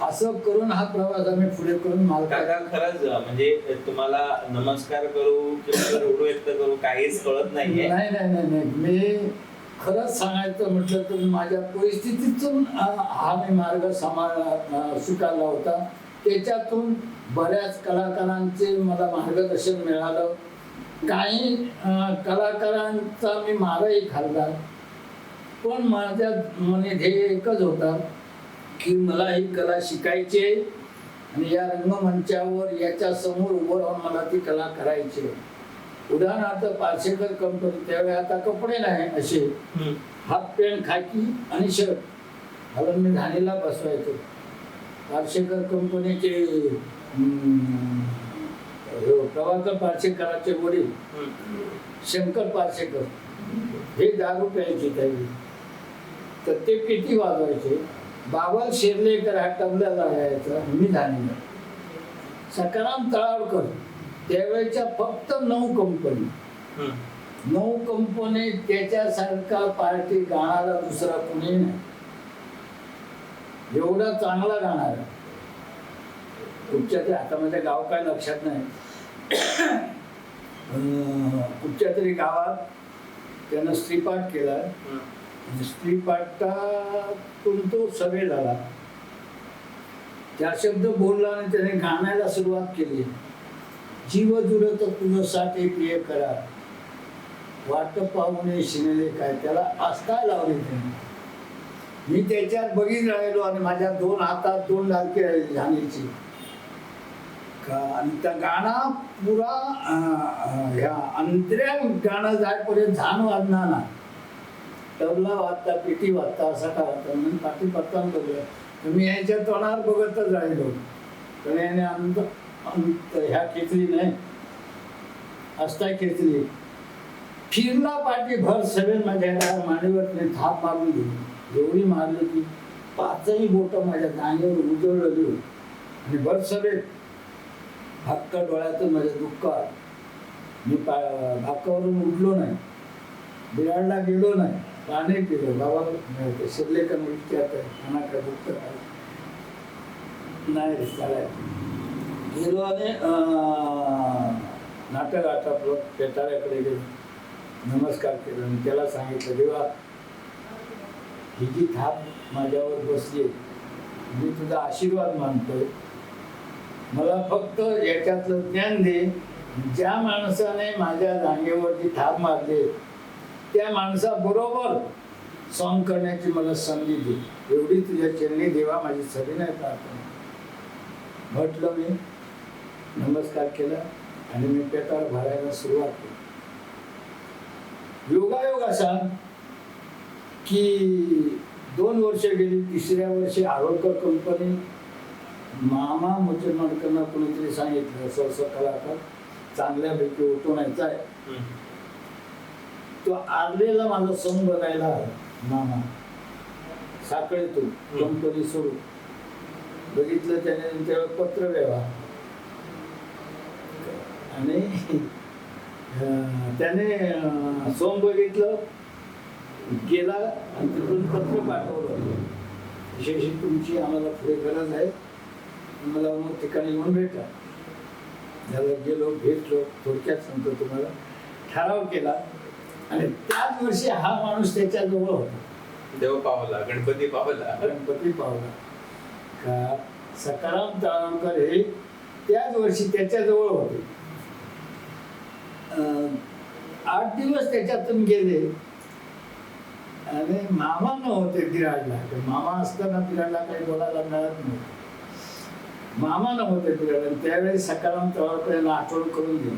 Speaker 3: असं करून हा प्रवास आम्ही पुढे करून
Speaker 2: काका खरंच म्हणजे तुम्हाला नमस्कार करू किंवा ऋण व्यक्त करू काहीच कळत नाहीये.
Speaker 3: नाही. मी खरंच सांगायचं म्हटलं तर माझ्या परिस्थितीतून हा मी मार्ग स्वीकारला होता. त्याच्यातून बऱ्याच कलाकारांचे मला मार्गदर्शन मिळालं. काही कलाकारांचा मी मारही खाल्ला, पण माझ्या मने ध्येय एकच होता की मला ही कला शिकायची आहे आणि या रंगमंचावर याच्या समोर उभं राहून मला ती कला करायची आहे. उदाहरणार्थ पार्सेकर कंपनी त्यावेळी, आता कपडे नाही असे हाफ पॅन्ट खाकी आणि शर्ट घालून मी घाणीला बसवायचो. पार्सेकर कंपनीचे प्रभाकर पार्सेकरांचे वडील शंकर पार्सेकर हे दारू प्यायचे त्यावेळी. तर ते पेटी वाजवायचे. बाबा शेर्लेकर हा तबल्याला यायचा, मी घाणीला. सकाराम तळावकर त्यावेळेच्या फक्त 9 कंपनी 9 कंपनी त्याच्यासारखा पार्टी गाणारा दुसरा कोणी नाही. एवढा चांगला गाणारा कुठच्या तरी, आता माझ्या गाव काय लक्षात नाही, कुठच्या तरी गावात त्यानं स्त्रीपाठ केला. स्त्रीपाठातून तो सगळे झाला. 4 शब्द बोलला आणि त्याने गाण्याला सुरुवात केली. जीव जुळत तुझ्यासाठी प्रिय करा, वाट पाहुणे शिनले काय, त्याला आस्था लावली त्याने. मी त्याच्यात बघित राहिलो आणि माझ्या 2 हातात 2 लालकी राहिली घाणीची. आणि त्या गाणा पुरा ह्या अंतऱ्या गाणं जायपर्यंत झाण वाजणार ना, तबला वाजता पेटी वाजता असा का वाजता म्हणून पाठी पत्तान बघलं. मी याच्या तोंडावर बघतच राहिलो. पण याने ह्या खेचली नाही, अस्ता खेचली. फिरला पाठी भर सगळे माझ्या मांडीवर थाप मारून दिली. एवढी मारली की 5ही बोटं माझ्या जांगेवर उजळली आणि भर सगळे हक्क डोळ्यातून माझ्या दुःखात. मी भाकावरून उठलो नाही, बिराडला गेलो नाही, पाणी पिलो. बाबा शिरलेकर विचारत आहे दुःख नाही रे चालायचं. गेलो आणि नाटक आटपलं, पेटाळ्याकडे गेलो. नमस्कार केला आणि त्याला सांगितलं, देवा ही जी थाप माझ्यावर बसली मी तुझा आशीर्वाद मानतोय, मला फक्त याच्यातलं ज्ञान दे, ज्या माणसाने माझ्या जागेवरती थाप मारली त्या माणसाबरोबर सॉंग करण्याची मला संधी दे, एवढी तुझ्या चरणी देवा माझी सविनय प्रार्थना. म्हटलं मी, नमस्कार केला आणि मी पेटाळ भरायला सुरुवात केली. योगायोग असा की 2 वर्ष गेली, 3ऱ्या वर्षी आरोळकर कंपनी मामा मुचलमाडकरना कोणीतरी सांगितलं असं असं कलाकार चांगल्यापैकी उठवण्याचा आहे. तो आरलेला माझा सण बघायला आला मामा साखळीतून कंपनी सोडून. बघितलं त्याने, नंतर पत्र व्यवहार आणि त्याने सोम बघितलं, गेला आणि तिथून पत्र पाठवलं, विशेष तुमची आम्हाला पुढे गरज आहे, मला मग ठिकाणी येऊन भेटा. त्याला गेलो, भेटलो, थोडक्यात सांगतो तुम्हाला, ठराव केला आणि त्याच वर्षी हा माणूस त्याच्याजवळ होता.
Speaker 2: देव पावला, गणपती पावला.
Speaker 3: गणपती पावला का सकाराम तळवकर हे त्याच वर्षी त्याच्याजवळ होते. 8 दिवस त्याच्यातून गेले आणि मामा नव्हते बिराडला. मामा असताना बिराडला काही बोलायला मिळत नव्हतं. मामा नव्हते बिराडला. त्यावेळी सकाराम तळवकर यांना आठवण करून दिली,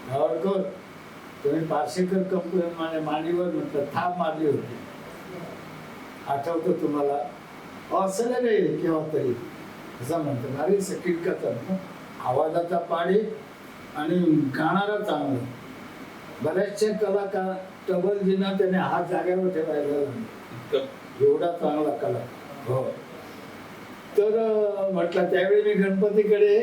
Speaker 3: तळवकर तुम्ही पारसेकर कंपनी माझ्या मांडीवर म्हटलं थाप मारली होती, आठवतं तुम्हाला? असं नाही केव्हा तरी असं म्हणतात. अरे सकीट करतात, आवाजाचा पाडी आणि गाणारा चांगला. बऱ्याचशा कलाकार टबलजींना त्याने हात जागेवर ठेवायला लागला, एवढा चांगला कला. हो, तर म्हटलं त्यावेळी मी गणपतीकडे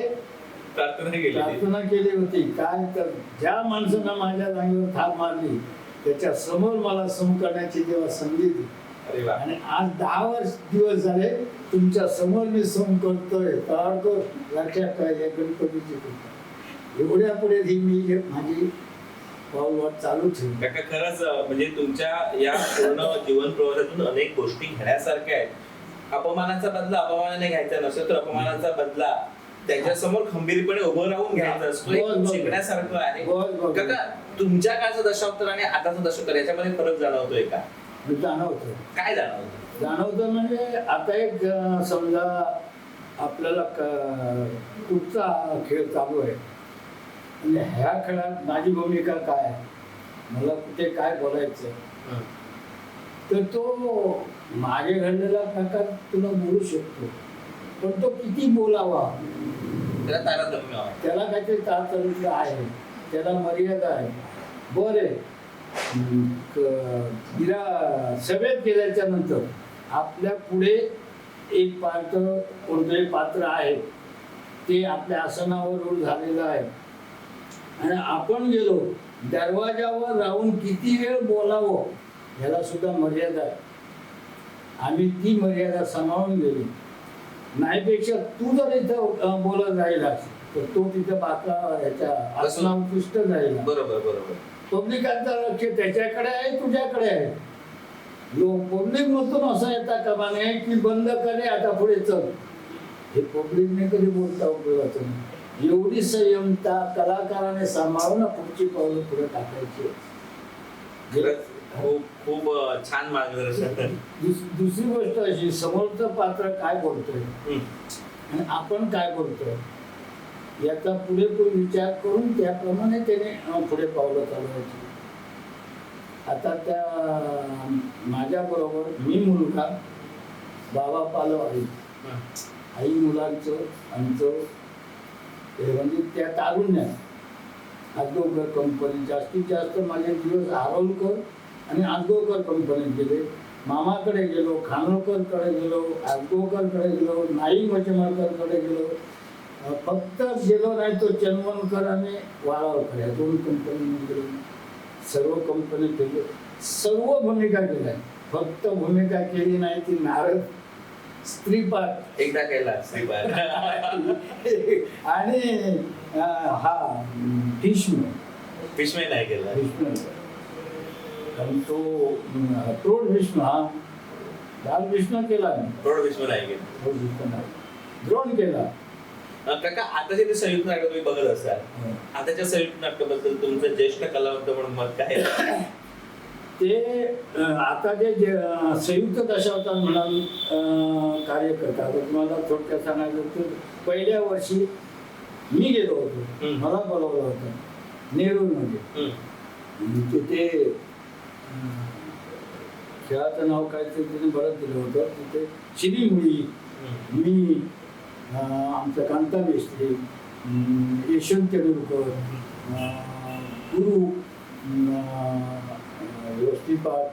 Speaker 3: प्रार्थना केली होती, काय तर ज्या माणसानं माझ्या जागेवर थाप मारली त्याच्या समोर मला सम करण्याची जेव्हा संधी दिली. आणि आज 10 दिवस झाले तुमच्या समोर मी सम करतोय. लक्षात पाहिजे गणपतीची कृपा. एवढ्या पुढे मी माझी पाऊलवाट चालू ठेवली.
Speaker 2: काका खरंच म्हणजे तुमच्या या पूर्ण जीवन प्रवासातून अनेक गोष्टी घेण्यासारख्या आहेत. अपमानाचा बदला अपमानाने घ्यायचा नसतो, तर अपमानाचा बदला त्याच्यासमोर खंबीरपणे उभं राहून घ्यायचा असतो. हे शिकण्यासारखं आहे. काका तुमच्या काळचं दशावतार आणि आताचं दशावतार याच्यामध्ये फरक जाणवतोय का?
Speaker 3: जाणवतं.
Speaker 2: काय जाणवतं?
Speaker 3: जाणवतं म्हणजे आता एक समजा आपल्याला कुठचा खेळ चालू आहे म्हणजे ह्या खेळात माझी भूमिका काय आहे, मला कुठे काय बोलायचं, तर तो मागे घडलेला प्रकार तुला बोलू शकतो, पण तो किती बोलावा
Speaker 2: त्याला तारतम्य आहे,
Speaker 3: त्याला काहीतरी तारतम्य आहे, त्याला मर्यादा आहे. बरे सभेत गेल्याच्या नंतर आपल्या पुढे एक पात्र कोणतंही पात्र आहे, ते आपल्या आसनावर रूढ झालेलं आहे आणि आपण गेलो दरवाजावर राहून किती वेळ बोलावं ह्याला सुद्धा मर्यादा आहे. आम्ही ती मर्यादा सांभाळून गेली. नाहीपेक्षा तू जर इथं बोलत राहिलास तर तो तिथं बाका ह्याच्या आसनावर जाईल.
Speaker 2: बरोबर बरोबर.
Speaker 3: पब्लिकांचा लक्ष त्याच्याकडे आहे, तुझ्याकडे आहे. पब्लिक मधून असं येता कामा नये की बंद करे आता पुढे चल. हे पब्लिकने कधी बोलता उपयोगाचं नाही. एवढी संयमता कलाकाराने सांभाळून पुढची पावलं पुढे टाकायची.
Speaker 2: खूप खूप छान मार्गदर्शन.
Speaker 3: दुसरी गोष्ट अशी, समोरचं पात्र काय बोलतोय आणि आपण काय बोलतोय याचा पुरेपूर विचार करून त्याप्रमाणे त्याने पुढे पावलं चालवायची. आता त्या माझ्या बरोबर मी मुलगा, बाबा पालव आई मुलांचं आमचं म्हणजे त्या तारुण्यात आजगोकर कंपनी जास्तीत जास्त माझे दिवस आरोलकर आणि आजगोकर कंपनीत गेले. मामाकडे गेलो, खानोलकरकडे गेलो, आजगोकरकडे गेलो, नाई मचमारकरकडे गेलो. फक्त गेलो नाही तो चन्मनकर आणि वाळावकर या 2 कंपनीमध्ये गेलो. सर्व कंपनी केली, सर्व भूमिका केल्या. फक्त भूमिका केली नाही ती नारद स्त्रीपाठ
Speaker 2: एकदा केला श्रीपाद
Speaker 3: आणि हा भीष्म
Speaker 2: भीष्म नाही केला.
Speaker 3: आणि तो प्रौढ विष्णू हा बाल विष्णू केला मी.
Speaker 2: प्रौढ विष्णू नाही गेले.
Speaker 3: प्रौढ विष्णू नाही. द्रोण केला.
Speaker 2: काका आताचे ते संयुक्त नाटक तुम्ही बघत असाल, आताच्या संयुक्त नाटकाबद्दल तुमचं ज्येष्ठ कलावंत म्हणून मत काय आहे?
Speaker 3: ते आता जे संयुक्त दशावतार म्हणून कार्य करतात. तुम्हाला थोडक्यात सांगायचं तर पहिल्या वर्षी मी गेलो होतो, मला बोलवलं होतं नेरूळमध्ये. तिथे खेळाचं नाव काय ते तिने बरंच दिलं होतं. तिथे चिरीमुळी, मी, आमचा कांता मेस्त्री, यशवंत तेंडुलकर, गुरु व्यवस्थिपाठ,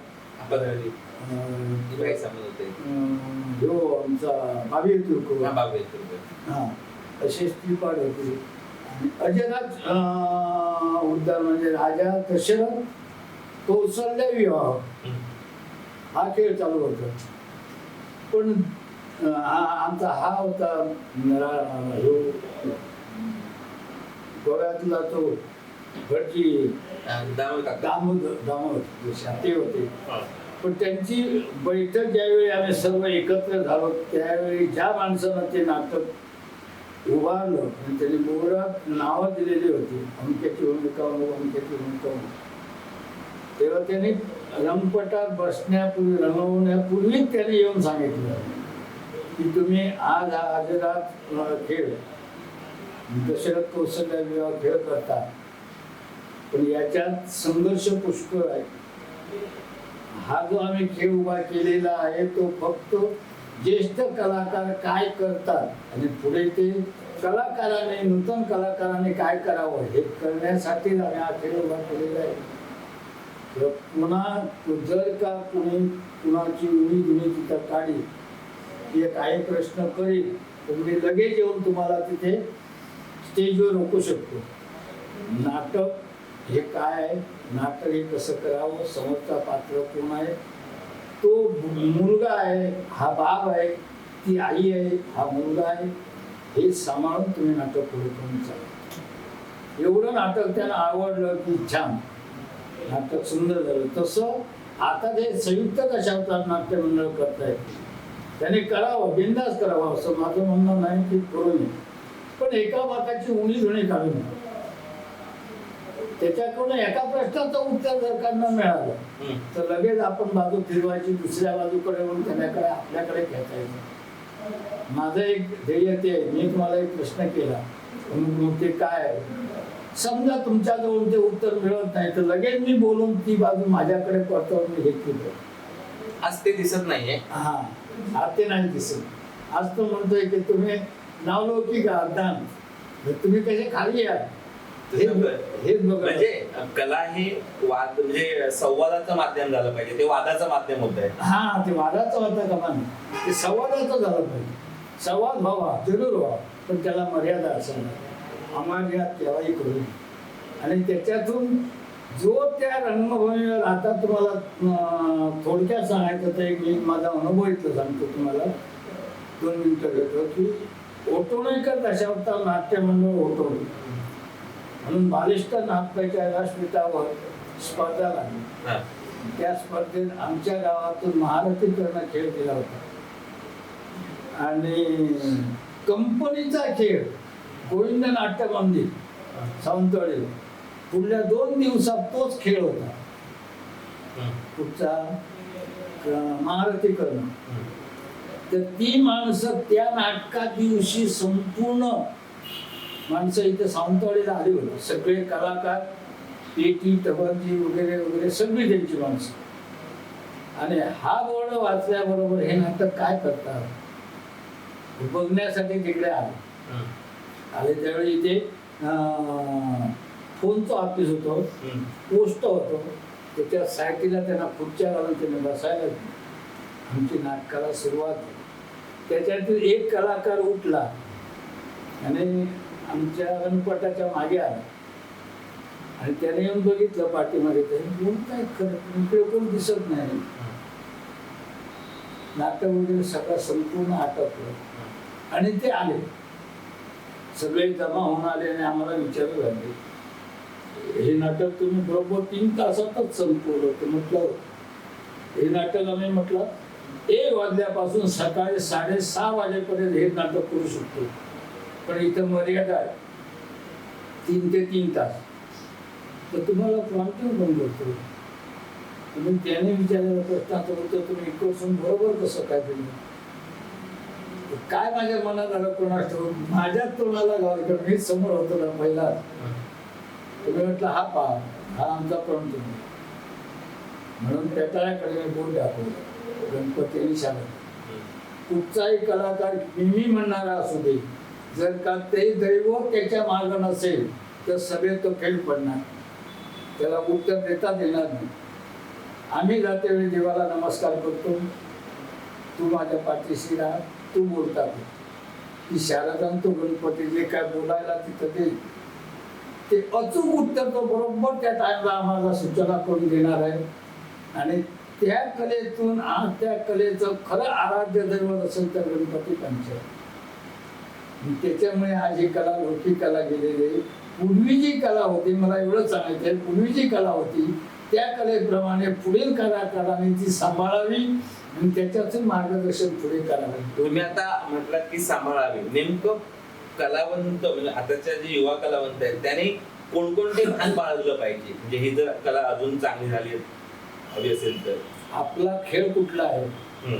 Speaker 3: जो आमचा बाबी तुर्को, हा असे स्त्रीपाठ होते. अजराज उद्धार म्हणजे राजा दशरथ कौशल्य विवाह हा खेळ चालू होता. पण आमचा हा होता गोव्यातला तो भटजी दामोदर ते होते. पण त्यांची बैठक ज्यावेळी आम्ही सर्व एकत्र झालो त्यावेळी ज्या माणसानं ते नाटक उभारलं आणि त्यांनी मोहरात नावं दिलेली होती, अमक्याची भूमिका अमक्याची भूमिका, तेव्हा त्यांनी रंगपटात बसण्यापूर्वी रंगवण्यापूर्वी त्याने येऊन सांगितलं की तुम्ही आज हा अजरात खेळ दशरथ कौशल्य विवाह खेळ करता, पण याच्यात संघर्ष पुष्कळ आहे. हा जो आम्ही खेळ उभा केलेला आहे तो फक्त ज्येष्ठ कलाकार काय करतात आणि पुढे ते कलाकाराने नूतन कलाकाराने काय करावं हे करण्यासाठी आम्ही हा खेळ उभा केलेला आहे. पुन्हा जर का कुणाची उणी धुणी तिथं काढली की काही प्रश्न करील तर मी लगेच येऊन तुम्हाला तिथे स्टेजवर रोखू शकतो. नाटक हे काय आहे, नाटक हे कसं करावं, समोरचा पात्र कोण आहे, तो मुलगा आहे, हा बाप आहे, ती आई आहे, हा मुलगा आहे, हे सांभाळून तुम्ही नाटक पुढे करून चालू. एवढं नाटक त्यांना आवडलं की छान, नाटक सुंदर झालं. तसं आता जे संयुक्त दशावतार नाट्य मंडळ करतायत त्याने करावं, बिंदास करावं असं माझं म्हणणं नाही की करू नये, पण एका वाकाची उणी धुणी काढू नये. त्याच्याकडून एका प्रश्नाचं उत्तर जर का न मिळालं तर लगेच आपण बाजू फिरवायची, दुसऱ्या बाजूकडे येऊन त्याच्याकडे आपल्याकडे घेता येतं. माझं एक ध्येय ते आहे, मी तुम्हाला एक प्रश्न केला ते काय आहे, समजा तुमच्याजवळ ते उत्तर मिळत नाही तर लगेच मी बोलून ती बाजू माझ्याकडे परतवून मी घेतली.
Speaker 2: आज ते दिसत नाहीये.
Speaker 3: हा, आज ते नाही दिसत. आज तो म्हणतोय की तुम्ही नावलौकिक दान, तुम्ही कसे खाली आहे हेच बघा.
Speaker 2: म्हणजे कला हे वाद म्हणजे संवादाचं माध्यम झालं पाहिजे, ते वादाचं माध्यम होत आहे.
Speaker 3: हा, ते वादाचं होतं का मान, ते संवादाचं झालं पाहिजे. संवाद व्हावा, जरूर व्हावा, पण त्याला मर्यादा असेल. आम्हाला तेव्हाही करू नये. आणि त्याच्यातून जो त्या रंगभूमीवर आता तुम्हाला थोडक्यात सांगायचं तर एक मी माझा अनुभव इथलं सांगतो तुम्हाला, 2 मिनिटं घेतो की ओटोणेकर दशावतार नाट्य मंडळ ओटोणे म्हणून बालिष्ठ नाटकाच्या व्यासपीठावर स्पर्धा लागली. त्या स्पर्धेत आमच्या गावातून महारथीकरण खेळ केला होता आणि कंपनीचा खेळ गोविंद नाट्य मंदिर सावंतवाडी पुढल्या 2 दिवसात तोच खेळ होता. पुढचा महारथीकरण. तर ती माणसं त्या नाटका दिवशी संपूर्ण माणसं इथे सावंतवाडीला आली होती. सगळे कलाकार, पेटी टबरजी वगैरे वगैरे सगळी त्यांची माणसं. आणि हा बोर्ड वाचल्याबरोबर हे नाटक काय करतात बघण्यासाठी तिकडे आले. त्यावेळी इथे फोनचं ऑफिस होतं, पोस्ट होतं, त्याच्या सायटीला त्यांना खुर्च्या घालून त्यांनी बसायला. आमची नाटकाला सुरुवात झाली. त्याच्यातील एक कलाकार उठला आणि आमच्या रंगपटाच्या मागे आला आणि त्याने येऊन बघितलं पाठीमागे, त्याने काय खरं इकडे कोण दिसत नाही. नाटक वगैरे सगळं संपूर्ण आटोपलं आणि ते आले, सगळे जमा होऊन आले आणि आम्हाला विचारू लागले हे नाटक तुम्ही बरोबर 3 तासातच संपवलं. तर म्हटलं हे नाटक आम्ही म्हटलं 1 वाजल्यापासून सकाळी 6:30 वाजेपर्यंत हे नाटक करू शकतो, पण इथं मर्यादा आहे 3 ते 3 तास. तर तुम्हाला प्रॉम्प्टिंग कोण करतो? तुम्ही त्याने विचारलेल्या प्रश्नाचं उत्तर तुम्ही इकडसून बरोबर कसं काय दिलं? काय माझ्या मनात आलं कोणास ठाऊक, माझ्याच तोंडाला गावलं, कारण मीच समोर होतो ना पहिला. तुम्ही म्हटलं हा पहा, हा आमचा प्रॉम्प्टिंग म्हणून पेटाळ्याकडे मी बोट दाखवलं. गणपती शाळा कुठचाही कलाकार मी म्हणणारा असू दे, जर का ते दैव त्याच्या मार्ग नसेल तर सगळे तो फेल पडणार, त्याला उत्तर देता येणार नाही. आम्ही जाते वेळी देवाला नमस्कार करतो, तू माझ्या पाठीशी राहा, तू बोलता की शारदा तो गणपती जे काय बोलायला तिथं देईल ते अचूक उत्तर तो बरोबर त्या टाइमला आम्हाला सूचना करून देणार आहे. आणि त्या कलेतून आज त्या कलेचं खरं आराध्य दैवत असेल तर गणपती पंचायत. त्याच्यामुळे आज ही कला लोकी कला गेलेली आहे. पूर्वी जी कला होती, मला एवढं सांगायचं आहे, पूर्वी जी कला होती त्या कलेप्रमाणे पुढील कलाकारांनी ती सांभाळावी आणि त्याच्यातून मार्गदर्शन पुढे करावे.
Speaker 2: तुम्ही आता म्हटलात की सांभाळावी, नेमकं कलावंत म्हणजे आताच्या जे युवा कलावंत आहेत त्याने कोणकोणते भान बाळगलं पाहिजे, म्हणजे ही जर कला अजून चांगली झाली हवी असेल तर?
Speaker 3: आपला खेळ कुठला आहे,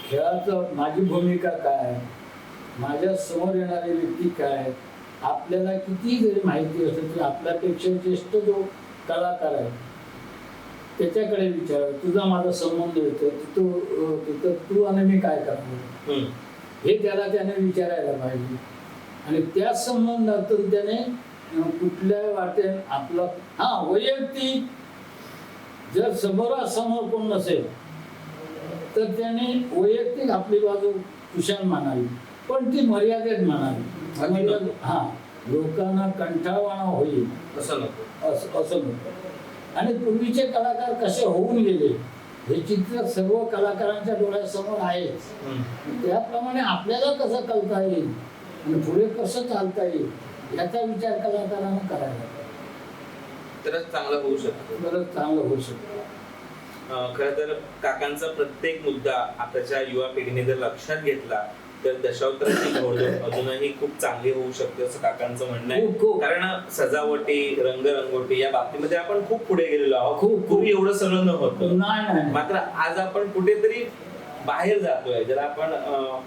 Speaker 3: खेळाचं माझी भूमिका काय आहे, माझ्या समोर येणारी व्यक्ती काय आहे, आपल्याला किती जरी माहिती असेल तरी आपल्यापेक्षा ज्येष्ठ जो कलाकार आहे त्याच्याकडे विचारावं, तुझा माझा संबंध येतो तिथं तू आणि मी काय करतो हे त्याने विचारायला पाहिजे. आणि त्या संबंधातून त्याने कुठल्या वाटेन आपलं वैयक्तिक जर समोरासमोर कोण नसेल तर त्याने वैयक्तिक आपली बाजू कुशाल मानावी, पण ती मर्यादेत मानावी. लोकांना कंटाळवाणा होईल
Speaker 2: असं
Speaker 3: नको. आणि पूर्वीचे कलाकार कसे होऊन गेले हे चित्र सर्व कलाकारांच्या डोळ्यासमोर आहे. त्याप्रमाणे आपल्याला कसं कळता येईल आणि पुढे कसं चालता येईल याचा विचार कलाकारांना करायला
Speaker 2: तरच चांगलं होऊ शकतं. खरं तर काकांचा प्रत्येक मुद्दा आताच्या युवा पिढीने जर लक्षात घेतला तर दशावताराची घोडदौड अजूनही खूप चांगली होऊ शकते असं काकांचं म्हणणं आहे. कारण सजावटी, रंगरंगोटी या बाबतीमध्ये आपण खूप पुढे गेलेलो आहोत. खूप एवढं सगळं नव्हतं, मात्र आज आपण कुठेतरी बाहेर जातोय, ज्याला आपण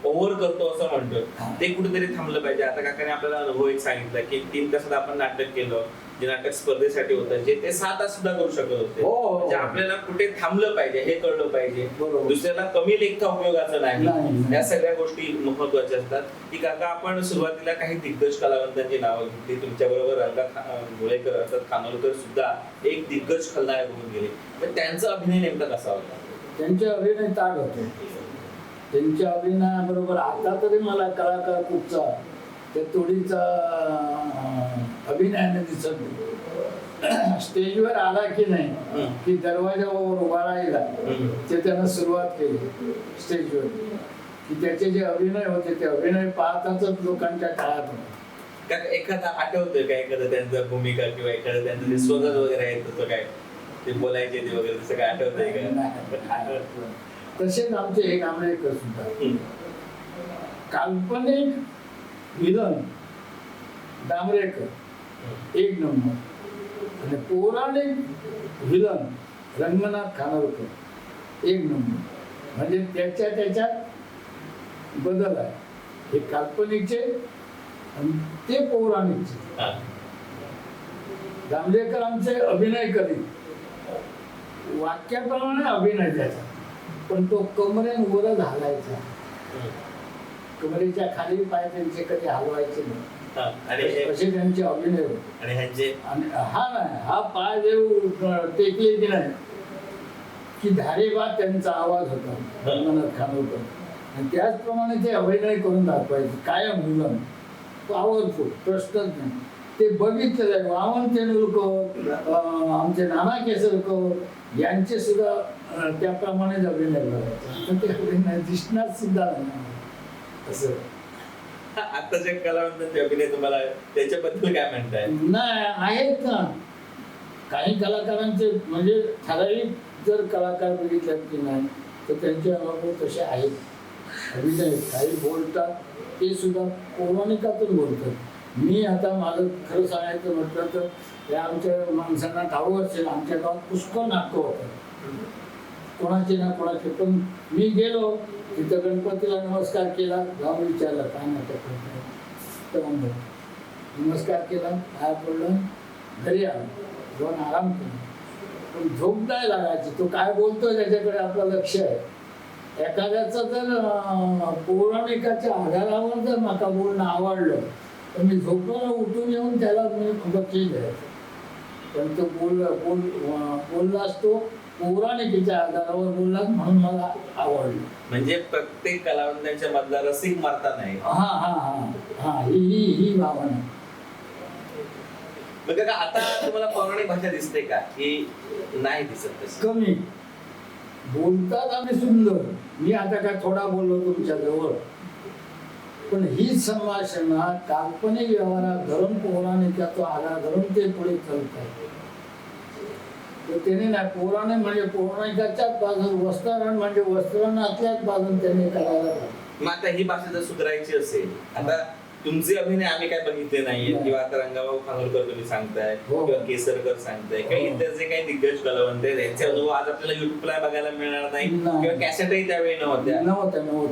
Speaker 2: ओव्हर करतो असं म्हणतो, ते कुठेतरी थांबलं पाहिजे. आता काकाने आपल्याला अनुभव एक सांगितला की 3 तासात आपण नाटक केलं, जे नाटक स्पर्धेसाठी होतं जे ते 6 तास सुद्धा करू शकत होते. म्हणजे आपल्याला कुठे थांबलं पाहिजे हे कळलं पाहिजे, दुसऱ्याला कमी लेखता उपयोगाचं नाही. या सगळ्या गोष्टी महत्वाच्या असतात. की काका आपण सुरुवातीला काही दिग्गज कलावंतांची नावं घेतली, तुमच्या बरोबर रंगा मुळेकर अर्थात खानोलकर सुद्धा एक दिग्गज खलनायक होऊन गेले. पण त्यांचा अभिनय नेमका कसा होता?
Speaker 3: त्यांचे अभिनय ताट होते. त्यांच्या अभिनयाबरोबर आता तरी मला कलाकार कुठचा त्या तोडीचा अभिनयाने दिसत स्टेजवर आला की नाही की दरवाजावर उभा राहिला ते त्यानं सुरुवात केली स्टेजवर की त्याचे जे अभिनय होते ते अभिनय पाहताच लोकांच्या काळात होते.
Speaker 2: एखादा आठवतोय का एखादा त्यांचा भूमिका किंवा एखादं त्यांचं जे स्वगत वगैरे आहे तसं काय ते बोलायचे ते वगैरे तसं काय आठवतंय का?
Speaker 3: तसेच आमचे एक आंबेडकर सुद्धा काल्पनिक विलन डांबरेकर 1 नंबर आणि पौराणिक विलन रंगनाथ खानोलकर 1 नंबर. म्हणजे त्याच्यात बदल आहे, हे काल्पनिकचे आणि ते पौराणिकचे. डांबरेकर आमचे अभिनय करीत वाक्याप्रमाणे अभिनय द्यायचा, पण तो कमरेवर घालायचा, कमरेच्या खाली पाय त्यांचे कधी हलवायचे नाही असे त्यांचे अभिनय होते. आणि हा पाय जेव्हा टेकले की नाही की धारेबा त्यांचा आवाज होता रंगनाथ खानोलकर. आणि त्याचप्रमाणे ते अभिनय करून दाखवायचे कायम मुलं पॉवरफुल, प्रश्नच नाही. ते बघितलेलं आहे. वामन तेंडुलकर, आमचे नाना केसरकर यांचे सुद्धा त्याप्रमाणेच अभिनय करायचे. ते अभिनय दिसणार सुद्धा नाही असं.
Speaker 2: आताच्या कलावंतांचे अभिनय तुम्हाला त्याच्याबद्दल काय म्हणताय?
Speaker 3: नाही आहेत ना, काही कलाकारांचे म्हणजे ठराविक जर कलाकार बघितले की नाही तर त्यांचे अनुभव तसे आहेत. अभिनय काही बोलतात ते सुद्धा पौराणिकातून बोलतात. मी आता माझं खरं सांगायचं म्हटलं तर या आमच्या माणसांना ठाऊक असेल, आमच्या गावात पुष्कळ नाटकं होतात कोणाचे ना कोणाचे. पण मी गेलो तिथं गणपतीला नमस्कार केला, जाऊन विचारला काय नाटक करताय, तर म्हणतो नमस्कार केला, काय पडलं, घरी आलो, जाऊन आराम केला. पण झोप नाही लागायची, तो काय बोलतोय त्याच्याकडे आपलं लक्ष आहे. एखाद्याचं जर पौराणिकाच्या आधारावर जर मला बोलणं आवडलं तर मी झोपला उठून येऊन त्याला मी बक्षीस द्यायचं. पण तो बोललाच तो पौराणिकीच्या आधारावर बोलला म्हणून मला आवडलं.
Speaker 2: म्हणजे प्रत्येक कलावंतांच्या मधला रसिक मारता नाही.
Speaker 3: हा हा हा हा ही भावना.
Speaker 2: मग का आता तुम्हाला पौराणिक भाषा दिसते का की नाही दिसत तशी?
Speaker 3: कमी बोलतात आम्ही सुंदर. मी आता काय थोडा बोललो तुमच्या जवळ, पण ही संभाषण काल्पनिक व्यवहारात धरून पौराणिकाचा आधार धरून ते पुढे चालतात. तर त्याने नाही पौराणिक म्हणजे पौराणिकाच्याच बाजून, वस्त्रारण म्हणजे वस्त्रणातल्याच बाजून त्यांनी करायला पाहिजे.
Speaker 2: मग आता ही भाषा जर सुधारायची असेल, आता तुमचे अभिनय आम्ही काय बघितले नाहीये किंवा आता रंगाभाऊ खानोलकर तुम्ही सांगताय किंवा केसरकर सांगताय किंवा इतर जे काही दिग्गज कलावंत आहेत त्यांचे अनुभव आज आपल्याला युट्यूबला बघायला मिळणार नाही किंवा कॅसेटही त्यावेळी नव्हत्या.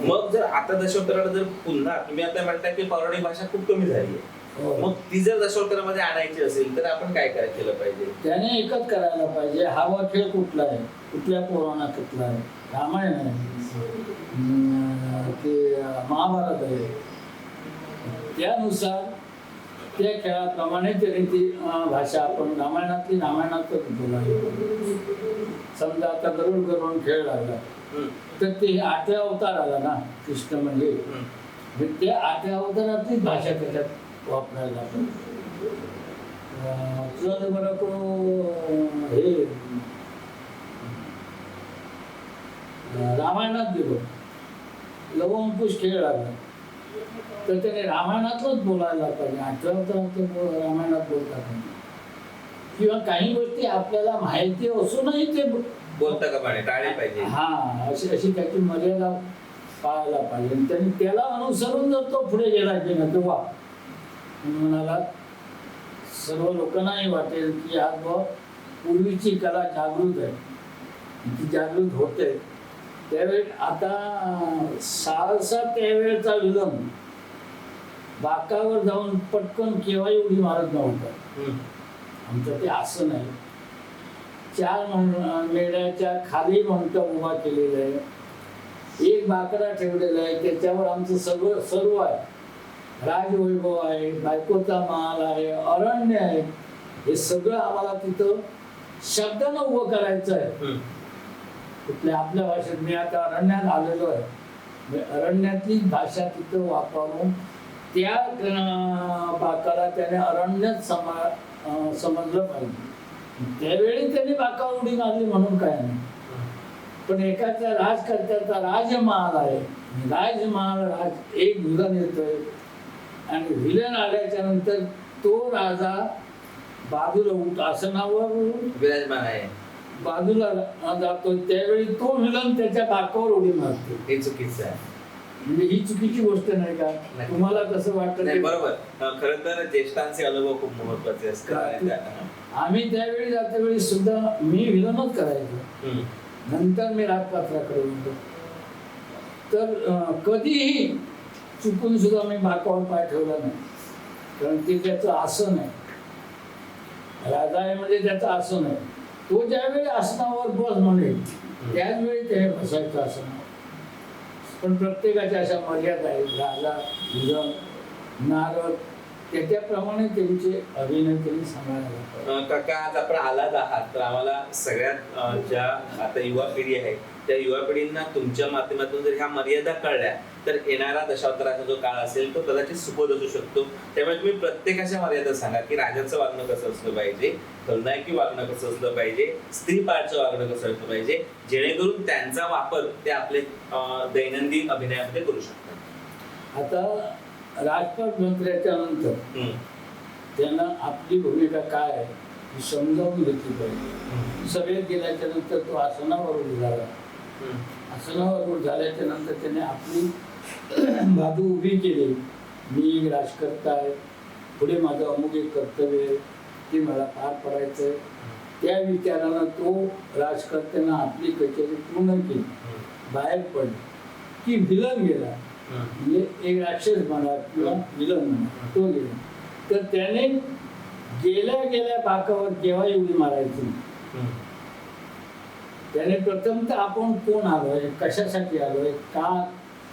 Speaker 2: मग जर आता दशावताराला जर पुन्हा तुम्ही आता म्हणताय की पौराणिक भाषा खूप कमी झाली आहे, मग ती जर दशावतारामध्ये आणायची असेल तर आपण काय काय केलं पाहिजे?
Speaker 3: त्याने एकच करायला पाहिजे. हवा खेळ कुठला आहे, कुठल्या पुराणातला आहे, रामायण आहे की महाभारत आहे, त्यानुसार त्या खेळाप्रमाणे त्याने ती भाषा आपण रामायणातच बोलायला. समजा आता गरुड गरुड खेळ लागला तर ते 8व्या अवतार आला ना कृष्ण, म्हणजे त्या 8व्या अवतारातलीच भाषा त्याच्यात वापरायला पाहिजे. तुला बरं हे रामायणात गेलो, लवंकुश खेळ लागला तर त्याने रामायणातलंच बोलायला पाहिजे. 8व्या अवतारात रामायणात बोलतात. किंवा काही गोष्टी आपल्याला माहिती असूनही ते
Speaker 2: बोलता का पाहिजे, टाळले पाहिजे.
Speaker 3: हा अशी त्याची मर्यादा पाळायला पाहिजे. त्यांनी त्याला अनुसरून जर तो पुढे गेला की ना तेव्हा म्हणाला सर्व लोकांनाही वाटेल की आज पूर्वीची कला जागृत आहे, ती जागृत होते. त्यावेळी आता सारसा त्यावेळचा विलंब बाकावर जाऊन पटकन केव्हाही उडी मारत नव्हता. आमचं ते असं नाही. 4 मेढ्याच्या खाली मंडप उभा केलेला आहे, एक बाकडा ठेवलेला आहे, त्याच्यावर आमचं सर्व आहे. राजवैभव आहे, बायकोचा महाल आहे, अरण्य आहे. हे सगळं आम्हाला तिथं शब्दानं उभं करायचं आहे. कुठल्या आपल्या भाषेत मी आता अरण्यात आलेलो आहे, अरण्यातली भाषा तिथं वापरून त्या बाकाला त्याने अरण्यात समजलं पाहिजे. त्यावेळी त्यांनी बाकावर उडी मारली म्हणून काय नाही. पण एखाद्या राजकर्त्याचा राजमहाल आहे, राज एक विलन येतोय आणि विलन आल्याच्या नंतर तो राजा बाजूला आसनावर
Speaker 2: विराजमान आहे,
Speaker 3: बाजूला जातो, त्यावेळी तो विलन त्याच्या बाकावर उडी मारतो.
Speaker 2: हे चुकीचं आहे.
Speaker 3: म्हणजे ही चुकीची गोष्ट नाही का? तुम्हाला कसं वाटतं?
Speaker 2: नाही, बरोबर. खरं तर ज्येष्ठांचे अनुभव खूप महत्वाचे असतात.
Speaker 3: आम्ही त्यावेळी जातेवेळी सुद्धा मी विलनच करायचो, नंतर मी राजपात्राकडे होतो. तर कधीही चुकून सुद्धा मी बाकावर पाय ठेवला नाही, कारण ते त्याचं आसन आहे. राजा आहे म्हणजे त्याचं आसन आहे. तो ज्यावेळी आसनावर बस म्हणेल त्याच वेळी त्याने बसायचं आसनावर. पण प्रत्येकाच्या अशा मर्यादा आहेत. राजा, विलन, नारद त्याप्रमाणे त्यांचे अभिनय त्यांनी सांगायला.
Speaker 2: काका आज आपण आलात आहात तर आम्हाला सगळ्यात ज्या आता युवा पिढी आहे त्या युवा पिढींना तुमच्या माध्यमातून जर ह्या मर्यादा कळल्या तर येणारा दशावताराचा जो काळ असेल तो कदाचित सुखद असू शकतो. त्यामुळे तुम्ही प्रत्येकाच्या मर्यादा सांगा की राजाचं वागणं कसं असलं पाहिजे, खलनायकी वागणं कसं असलं पाहिजे, स्त्री पाळचं वागणं कसं असलं पाहिजे, जेणेकरून त्यांचा वापर ते आपले दैनंदिन अभिनयामध्ये करू शकतात.
Speaker 3: आता राजपाट मंत्र्याच्या नंतर त्यांना आपली भूमिका काय आहे ही समजावून घेतली पाहिजे. सभेत गेल्याच्या नंतर तो आसनावर उभा झाला. आसनावर उभा झाल्याच्या नंतर त्याने आपली बाजू उभी केली. मी राजकर्ता आहे, पुढे माझं अमुक एक कर्तव्य आहे, ते मला पार पडायचं आहे. त्या विचारानं तो राजकर्त्यानं आपली कचेरी पूर्ण केली. बाहेर पडली की विलन गेला, म्हणजे एक राक्षस म्हणा किंवा विलन म्हणा, तो गेला. तर त्याने गेल्या गेल्या बाकावर केव्हा एवढी मारायची. त्याने प्रथमतः आपण कोण आलोय, कशासाठी आलोय, का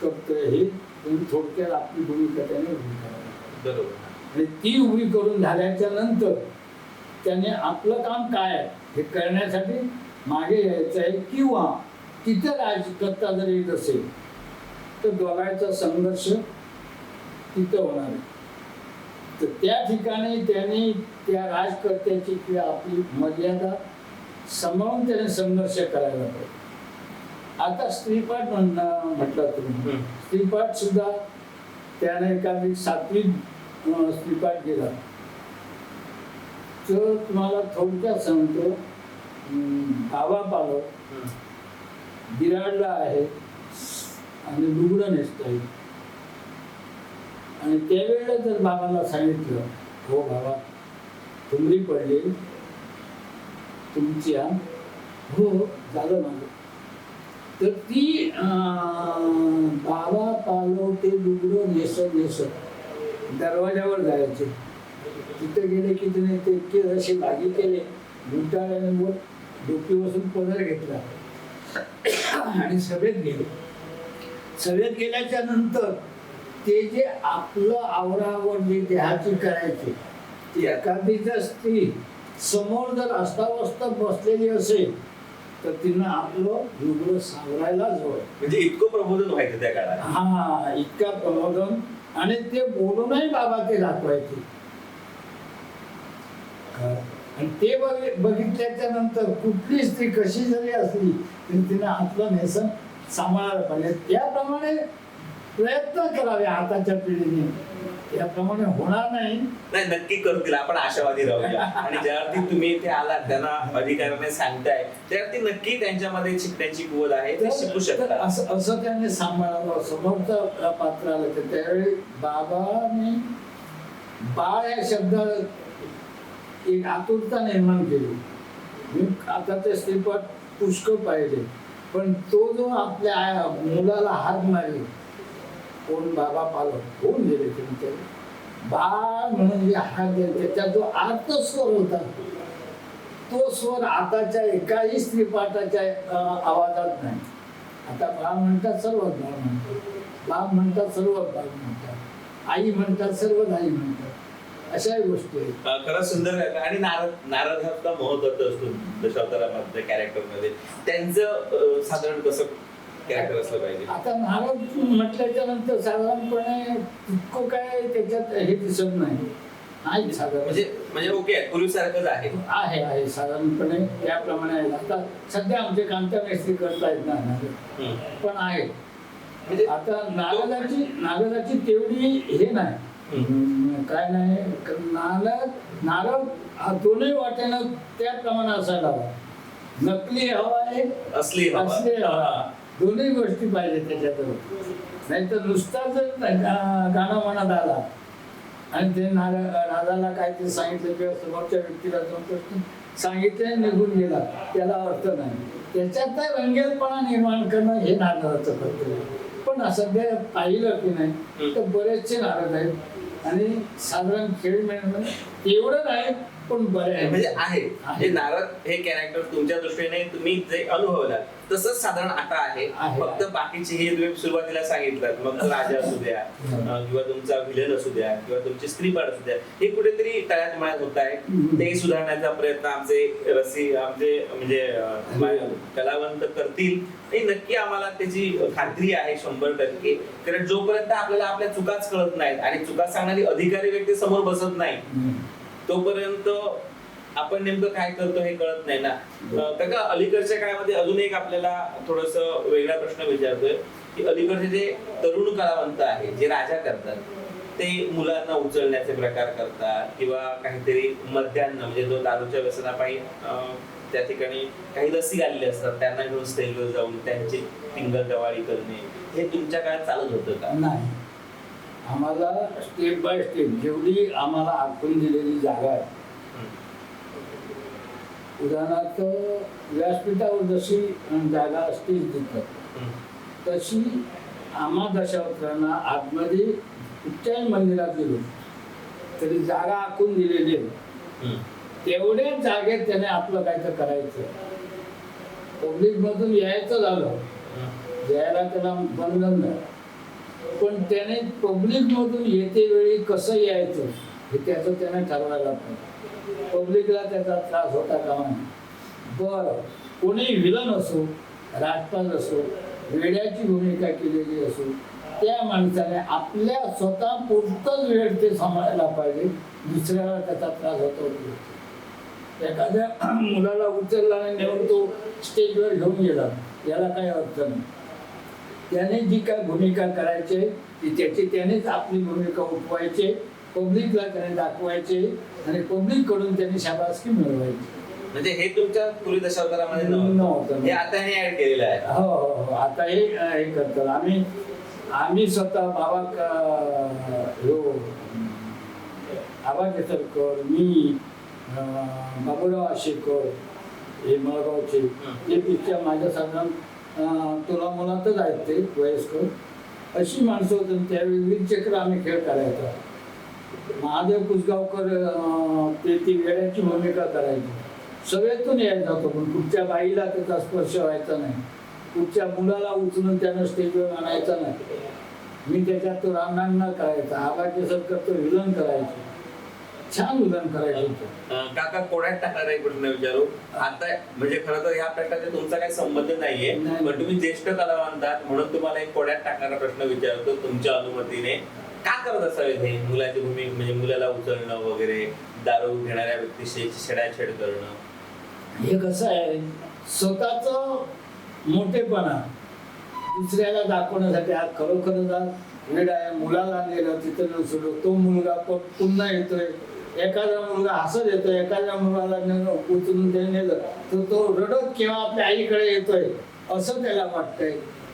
Speaker 3: करतोय, हे थोडक्यात आपली भूमिका त्याने उभी करावी.
Speaker 2: बरोबर.
Speaker 3: आणि ती उभी करून झाल्याच्या नंतर त्याने आपलं काम काय आहे हे करण्यासाठी मागे यायचं आहे. किंवा तिथं राजकर्ता जर येत असेल तर दोघांचा संघर्ष तिथं होणार आहे. तर त्या ठिकाणी त्यांनी त्या राजकर्त्याची किंवा आपली मर्यादा सांभाळून त्याने संघर्ष करायला पाहिजे. आता स्त्रीपाठ म्हटलं तुम्ही, स्त्रीपाठ सुद्धा त्याने एखादी 7वी स्त्रीपाठ गेला. तर तुम्हाला थोडक्यात सांगतो, बाबा पालो बिराडला आहे आणि लुगडं नेसत आहे. आणि त्यावेळेला जर बाबाला सांगितलं, हो बाबा ठुमरी पडली तुमच्या, हो झालं माझं, तर ती बाबा पालो ते लुगडं नेसत दरवाजावर जायचे. तिथे गेले की तिने ते इतके असे लागी केले, गुंटाळ्याने वर डोकी बसून पदर घेतला आणि सभेत गेले. सभेत गेल्याच्या नंतर ते जे आपलं आवरावर जे देहाची करायचे, ती एखादी जर स्त्री समोर जर अस्ताव्यस्त बसलेली असेल तर तिनं आपलं लुगडं सावरायलाच हवं.
Speaker 2: म्हणजे इतकं प्रबोधन व्हायचं त्या काळात.
Speaker 3: हा, इतका प्रबोधन. आणि ते बोलूनही बाबा ते दाखवायचे. आणि ते बघितल्याच्या नंतर कुठली स्त्री कशी जरी असली तरी तिने आपलं नेसन सांभाळायला पाहिजे. त्याप्रमाणे प्रयत्न करावे आताच्या पिढीने. त्याप्रमाणे होणार नाही,
Speaker 2: नक्की करतील. आपण आशावादी राहूया. आणि ज्यावरती तुम्ही इथे आलात, त्यांना अधिकाराने सांगताय, त्यावरती नक्की त्यांच्यामध्ये शिकण्याची कुवत आहे, ते शिकू शकतात.
Speaker 3: असं त्यांनी सांभाळावं. समोरचं पात्र आलं तर त्यावेळी बाबाने बाळ या शब्दात एक आतुरता निर्माण केली. मी आता ते स्त्रीपाठ पुष्कळ पाहिले, पण तो जो आपल्या मुलाला हात मारले, कोण बाबा पालो होऊन गेले त्यांचे बाळ म्हणून जे हात दिले, त्याचा जो आर्तस्वर होता तो स्वर आताच्या एकाही स्त्रीपाठाच्या आवाजात नाही. आता बाळ म्हणतात सर्वच बाळ म्हणतात, बाप म्हणतात सर्वच बाळ म्हणतात, आई म्हणतात सर्वच आई म्हणतात. अशाही गोष्टी आहेत.
Speaker 2: खरंच सुंदर आहे. आणि नारद हा सुद्धा महत्वाचा असतो दशावतारामधल्या कॅरेक्टर मध्ये. त्यांचं साधारण कसं कॅरेक्टर असलं पाहिजे?
Speaker 3: आता नारद म्हटल्याच्या नंतर साधारणपणे इतकं काय त्याच्यात हे दिसत नाही. साधारण
Speaker 2: म्हणजे ओके, पूर्वीसारखंच आहे
Speaker 3: साधारणपणे त्याप्रमाणे आहे. आता सध्या आमचे कामच्या मेस्त्री करतायत ना नारद, पण आहे. म्हणजे आता नारदाची तेवढी हे नाही, काय नाही. नारद दोन्ही वाटेनं त्याप्रमाणे असायला हवा. नकली हवा आहे, असली हवा, दोन्ही गोष्टी पाहिजे त्याच्यात. नाही तर नुसता जर गाणं म्हणत आला आणि ते नादाला काय ते सांगितलं किंवा समोरच्या व्यक्तीला सांगितलं निघून गेला, त्याला अर्थ नाही. त्याच्यात रंगेलपणा निर्माण करणं हे नारदाचं कर्तव्य. पण सध्या पाहिलं की नाही तर बरेचसे नारद आहेत. आणि साधारण खेळ मिळणं एवढं नाही, पण बरे
Speaker 2: म्हणजे आहे. नारद हे कॅरेक्टर तुमच्या दृष्टीने तुम्ही जे अनुभवलात तसंच साधारण आता आहे. फक्त बाकीचे हे तुम्ही सुरुवातीला सांगितलं, मग राजा असू द्या किंवा तुमचा विलन असू द्या किंवा तुमची स्त्रीपाठ असू द्या, हे कुठेतरी तळ्यात मळ्यात होत आहे. ते सुधारण्याचा प्रयत्न आमचे म्हणजे कलावंत करतील. आणि नक्की आम्हाला त्याची खात्री आहे 100%. कारण जोपर्यंत आपल्याला आपल्या चुकाच कळत नाहीत आणि चुका सांगणारी अधिकारी व्यक्ती समोर बसत नाही, तोपर्यंत आपण नेमकं काय करतो हे कळत नाही ना. काका, अलीकडच्या काळामध्ये अजून एक आपल्याला थोडस वेगळा प्रश्न विचारतोय की अलीकडचे जे तरुण कलावंत आहेत, जे राजा करतात, ते मुलांना उचलण्याचे प्रकार करतात किंवा काहीतरी मद्यान्न म्हणजे जो दारूच्या व्यसनापायी त्या ठिकाणी काही रसिक आलेले असतात त्यांना घेऊन स्टेजवर जाऊन त्यांची टिंगल गवाळी करणे हे तुमच्या काळात चालत होतं का?
Speaker 3: नाही, आम्हाला स्टेप बाय स्टेप जेवढी आम्हाला आखून दिलेली जागा आहे, उदाहरणार्थ व्यासपीठावर जशी जागा असते तिथं तशी आम्हा दशावतारांना आतमध्ये कुठच्याही मंदिरात गेलो तरी जागा आखून दिलेली आहे. तेवढ्याच जागेत त्याने आपलं काहीतरी करायचं. पब्लिक मधून यायचं झालं यायला त्याला बंधन नाही, पण त्याने पब्लिक मधून येते वेळी कसं यायचं हे त्याचं त्याने ठरवायला पाहिजे. पब्लिकला त्याचा त्रास होता कामा नये. बरं, कोणी विलन असो, राजपाल असो, वेड्याची भूमिका केलेली असो, त्या माणसाने आपल्या स्वतः पुरतच वेळ ते सांभाळायला पाहिजे. दुसऱ्याला त्याचा त्रास होतो. एखाद्या मुलाला उचलला आणि नेऊन तो स्टेजवर घेऊन गेला याला काही अर्थ नाही. त्याने जी काय भूमिका करायची ती त्याची त्यानेच आपली भूमिका उठवायची, पब्लिकला त्याने दाखवायचे आणि पब्लिक कडून त्यांनी शाबासकी मिळवायची.
Speaker 2: म्हणजे हे तुमच्या पूर्वी दशावतारामध्ये नव्हतं, हे आता हे ऍड केलेलं आहे.
Speaker 3: हो हो हो, आता हे करतात. आम्ही स्वतः आबा केसरकर, मी, बाबूराव आशेकर हे मळगावचे, ते पिक्चर माझ्या साधारण तुला मुलातच आहेत ते वयस्कर अशी माणसं होती. त्यावेळी वीरचक्र आम्ही खेळ करायचा. महादेव कुसगावकर ते ती वेड्याची भूमिका करायची. सगळ्यातून यायचा होतो, पण कुठच्या बाईला त्याचा स्पर्श व्हायचा नाही, कुठच्या मुलाला उचलून त्यानं स्टेजवर आणायचा नाही. मी त्याच्यात तो रामनांना करायचा, आबा केसरकर तो विलन करायचे, छान विलन करायचं.
Speaker 2: काका कोड्यात टाकणारा एक प्रश्न विचारू. आता म्हणजे खरं तर ह्या प्रश्नाचा तुमचा काही संबंध नाहीये, पण तुम्ही ज्येष्ठ कलावंत आहात म्हणून तुम्हाला एक कोड्यात टाकणारा प्रश्न विचारतो तुमच्या अनुमतीने. का करत असावे हे मुलाची भूमिका, म्हणजे मुलाला उचलणं वगैरे, दारू घेणाऱ्या व्यक्तीशी छेडाछेड करणं?
Speaker 3: हे कसं आहे, स्वतःच मोठेपणा दुसऱ्याला दाखवण्यासाठी. आज खरोखरच वेळ आहे, मुलाला नेलं तिथं सोडलं, तो मुलगा पुन्हा येतोय, एखादा मुलगा हसत येतोय, एखाद्या मुलाला उचलून त्याने नेलं तर तो रडत केव्हा आपल्या आईकडे येतोय असं त्याला वाटतंय.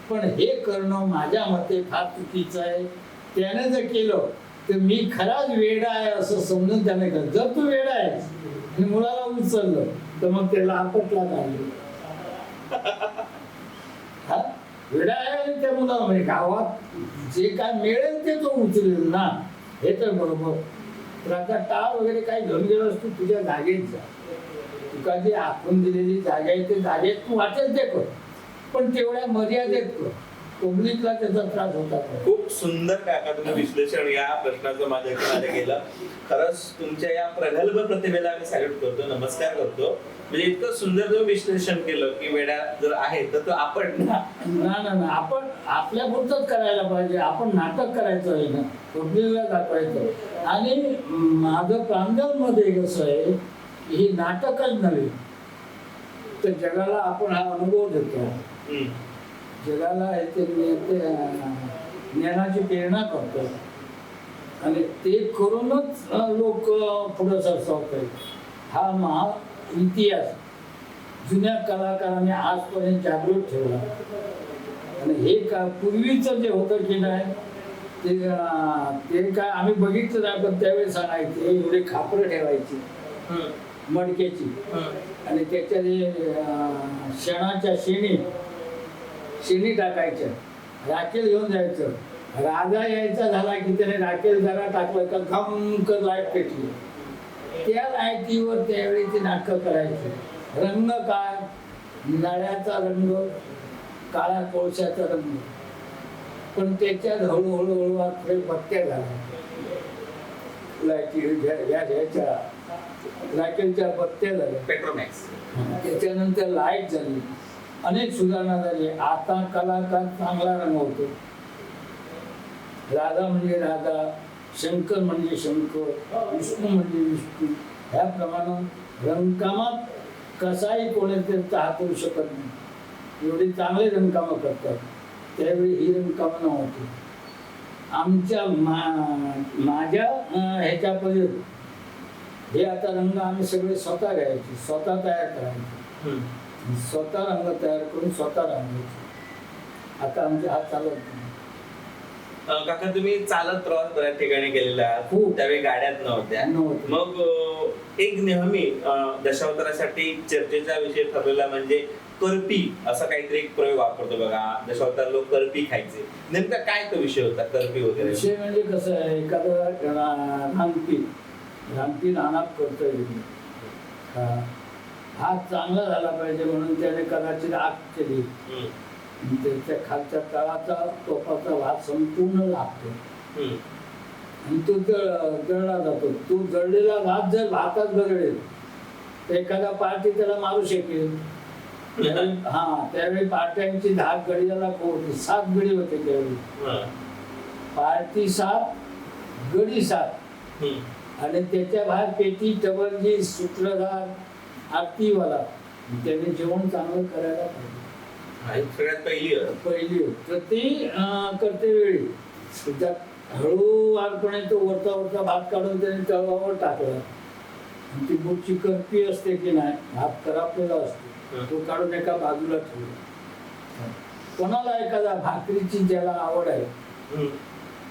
Speaker 3: पण हे करणं माझ्या मते फार चुकीचं आहे. त्याने जर केलं तर मी खराच वेडा आहे असं समजून त्याने केलं. जर तू वेडा आहे आणि मुलाला उचललं तर मग त्याला आपटला काढलं. हा वेडा आहे आणि त्या मुलाला म्हणजे गावात जे काय मिळेल ते तो उचलेल ना, हे तर बरोबर. तर आता टाळ वगैरे काय घेऊन गेलोस तू तुझ्या जागेत जा. तुका जी आखून दिलेली जागा आहे ते जागेत तू वाटेल ते कर, पण तेवढ्या मर्यादेत कर. पब्लिकला त्याचा त्रास होता.
Speaker 2: खूप सुंदर काका तुम्ही विश्लेषण या प्रश्नाचं माझ्याकडे केलं. खरंच तुमच्या या प्रगल्भ प्रतिभेला आम्ही सॅल्यूट करतो, नमस्कार करतो. म्हणजे इतकं सुंदर तुम्ही विश्लेषण केलं की वेड्या जर आहे तर तो आपण
Speaker 3: ना आपण आपल्या पुरतच करायला पाहिजे. आपण नाटक करायचं आहे ना, पब्लिकला दाखवायचं. आणि माझं प्रांजल मध्ये कसं आहे, ही नाटकच नव्हे तर जगाला आपण हा अनुभव देतो. जगाला ज्ञानाची प्रेरणा करतो आणि ते करूनच लोक पुढे सरसावत आहेत. हा महा इतिहास जुन्या कलाकारांनी आजपर्यंत जागृत ठेवला. आणि हे का पूर्वीचं जे होतं की नाही ते काय आम्ही बघितलं नाही, पण त्यावेळेस सांगायचे एवढे खापरं ठेवायची मडक्याची आणि त्याच्या शेणाच्या शेणी टाकायच्या, राखेल घेऊन जायचं. राजा यायचा झाला की त्याने राखेल जरा टाकलं का घमकर लाईट पेटली. त्या लाईटीवर त्यावेळी ते नाटकं करायचे. रंग काय, नळ्याचा रंग, काळ्या कोळशाचा रंग, पण त्याच्यात हळूहळू पुढे बत्त्या झाल्या. लाईटी घ्यायच्या राखेलच्या बत्त्या झाल्या,
Speaker 2: पेट्रोमॅक्स.
Speaker 3: त्याच्यानंतर लाईट झाली, अनेक सुधारणा झाली. आता कलाकार चांगला रंगवतो. राधा म्हणजे राधा, शंकर म्हणजे शंकर, विष्णू म्हणजे विष्णू. ह्याप्रमाणे रंगकामात कसाही कोणीतरी हात होऊ शकत नाही. एवढी चांगले रंगकामं करतात. त्यावेळी ही रंगकामं नव्हती. आमच्या माझ्या ह्याच्यापर्यंत हे आता रंग आम्ही सगळे स्वतः घ्यायचे, स्वतः तयार करायचे, स्वतः रंग तयार करून स्वतः रंगायचे. आता आमचे हात चालत नाही.
Speaker 2: काका तुम्ही चालत प्रवास बऱ्याच ठिकाणी केलेला
Speaker 3: खूप.
Speaker 2: त्यावेळी गाड्यात नव्हत्या.
Speaker 3: नव्हत्या.
Speaker 2: मग एक नेहमी दशावतारासाठी चर्चेचा विषय ठरलेला म्हणजे करपी असा काहीतरी एक प्रयोग वापरतो बघा. दशावतार लोक करपी खायचे. नेमका काय तो विषय होता करपी वगैरे?
Speaker 3: विषय म्हणजे कसं आहे, एखादं रानपी रानात करतोय, हात चांगला झाला पाहिजे म्हणून त्याने कदाचित आग केली. त्याच्या खालच्या तळाचा टोपाचा भात संपूर्ण लागतो आणि तो जळला जातो. तो जळलेला भात जर भातात जळेल तर एखादा पार्टी त्याला मारू शकेल. त्यावेळी पार्ट्यांची 10 गडीला होती, 7 गडी होते त्यावेळी. पार्टी 7, गडी 7 आणि त्याच्या बाहेर पेटी, टबरजी, सूत्रधार, आरतीवाला. त्याने जेवण चांगलं करायला पाहिजे.
Speaker 2: सगळ्यात पहिली
Speaker 3: तर ती करते वेळी त्यात हळूवारपणे तो वरचा भात काढून त्याने तळवावर टाकला. ती बुटची करपी असते की नाही, भात करापलेला असतो, तो काढून एका बाजूला ठेवला. कोणाला एखादा भाकरीची ज्याला आवड आहे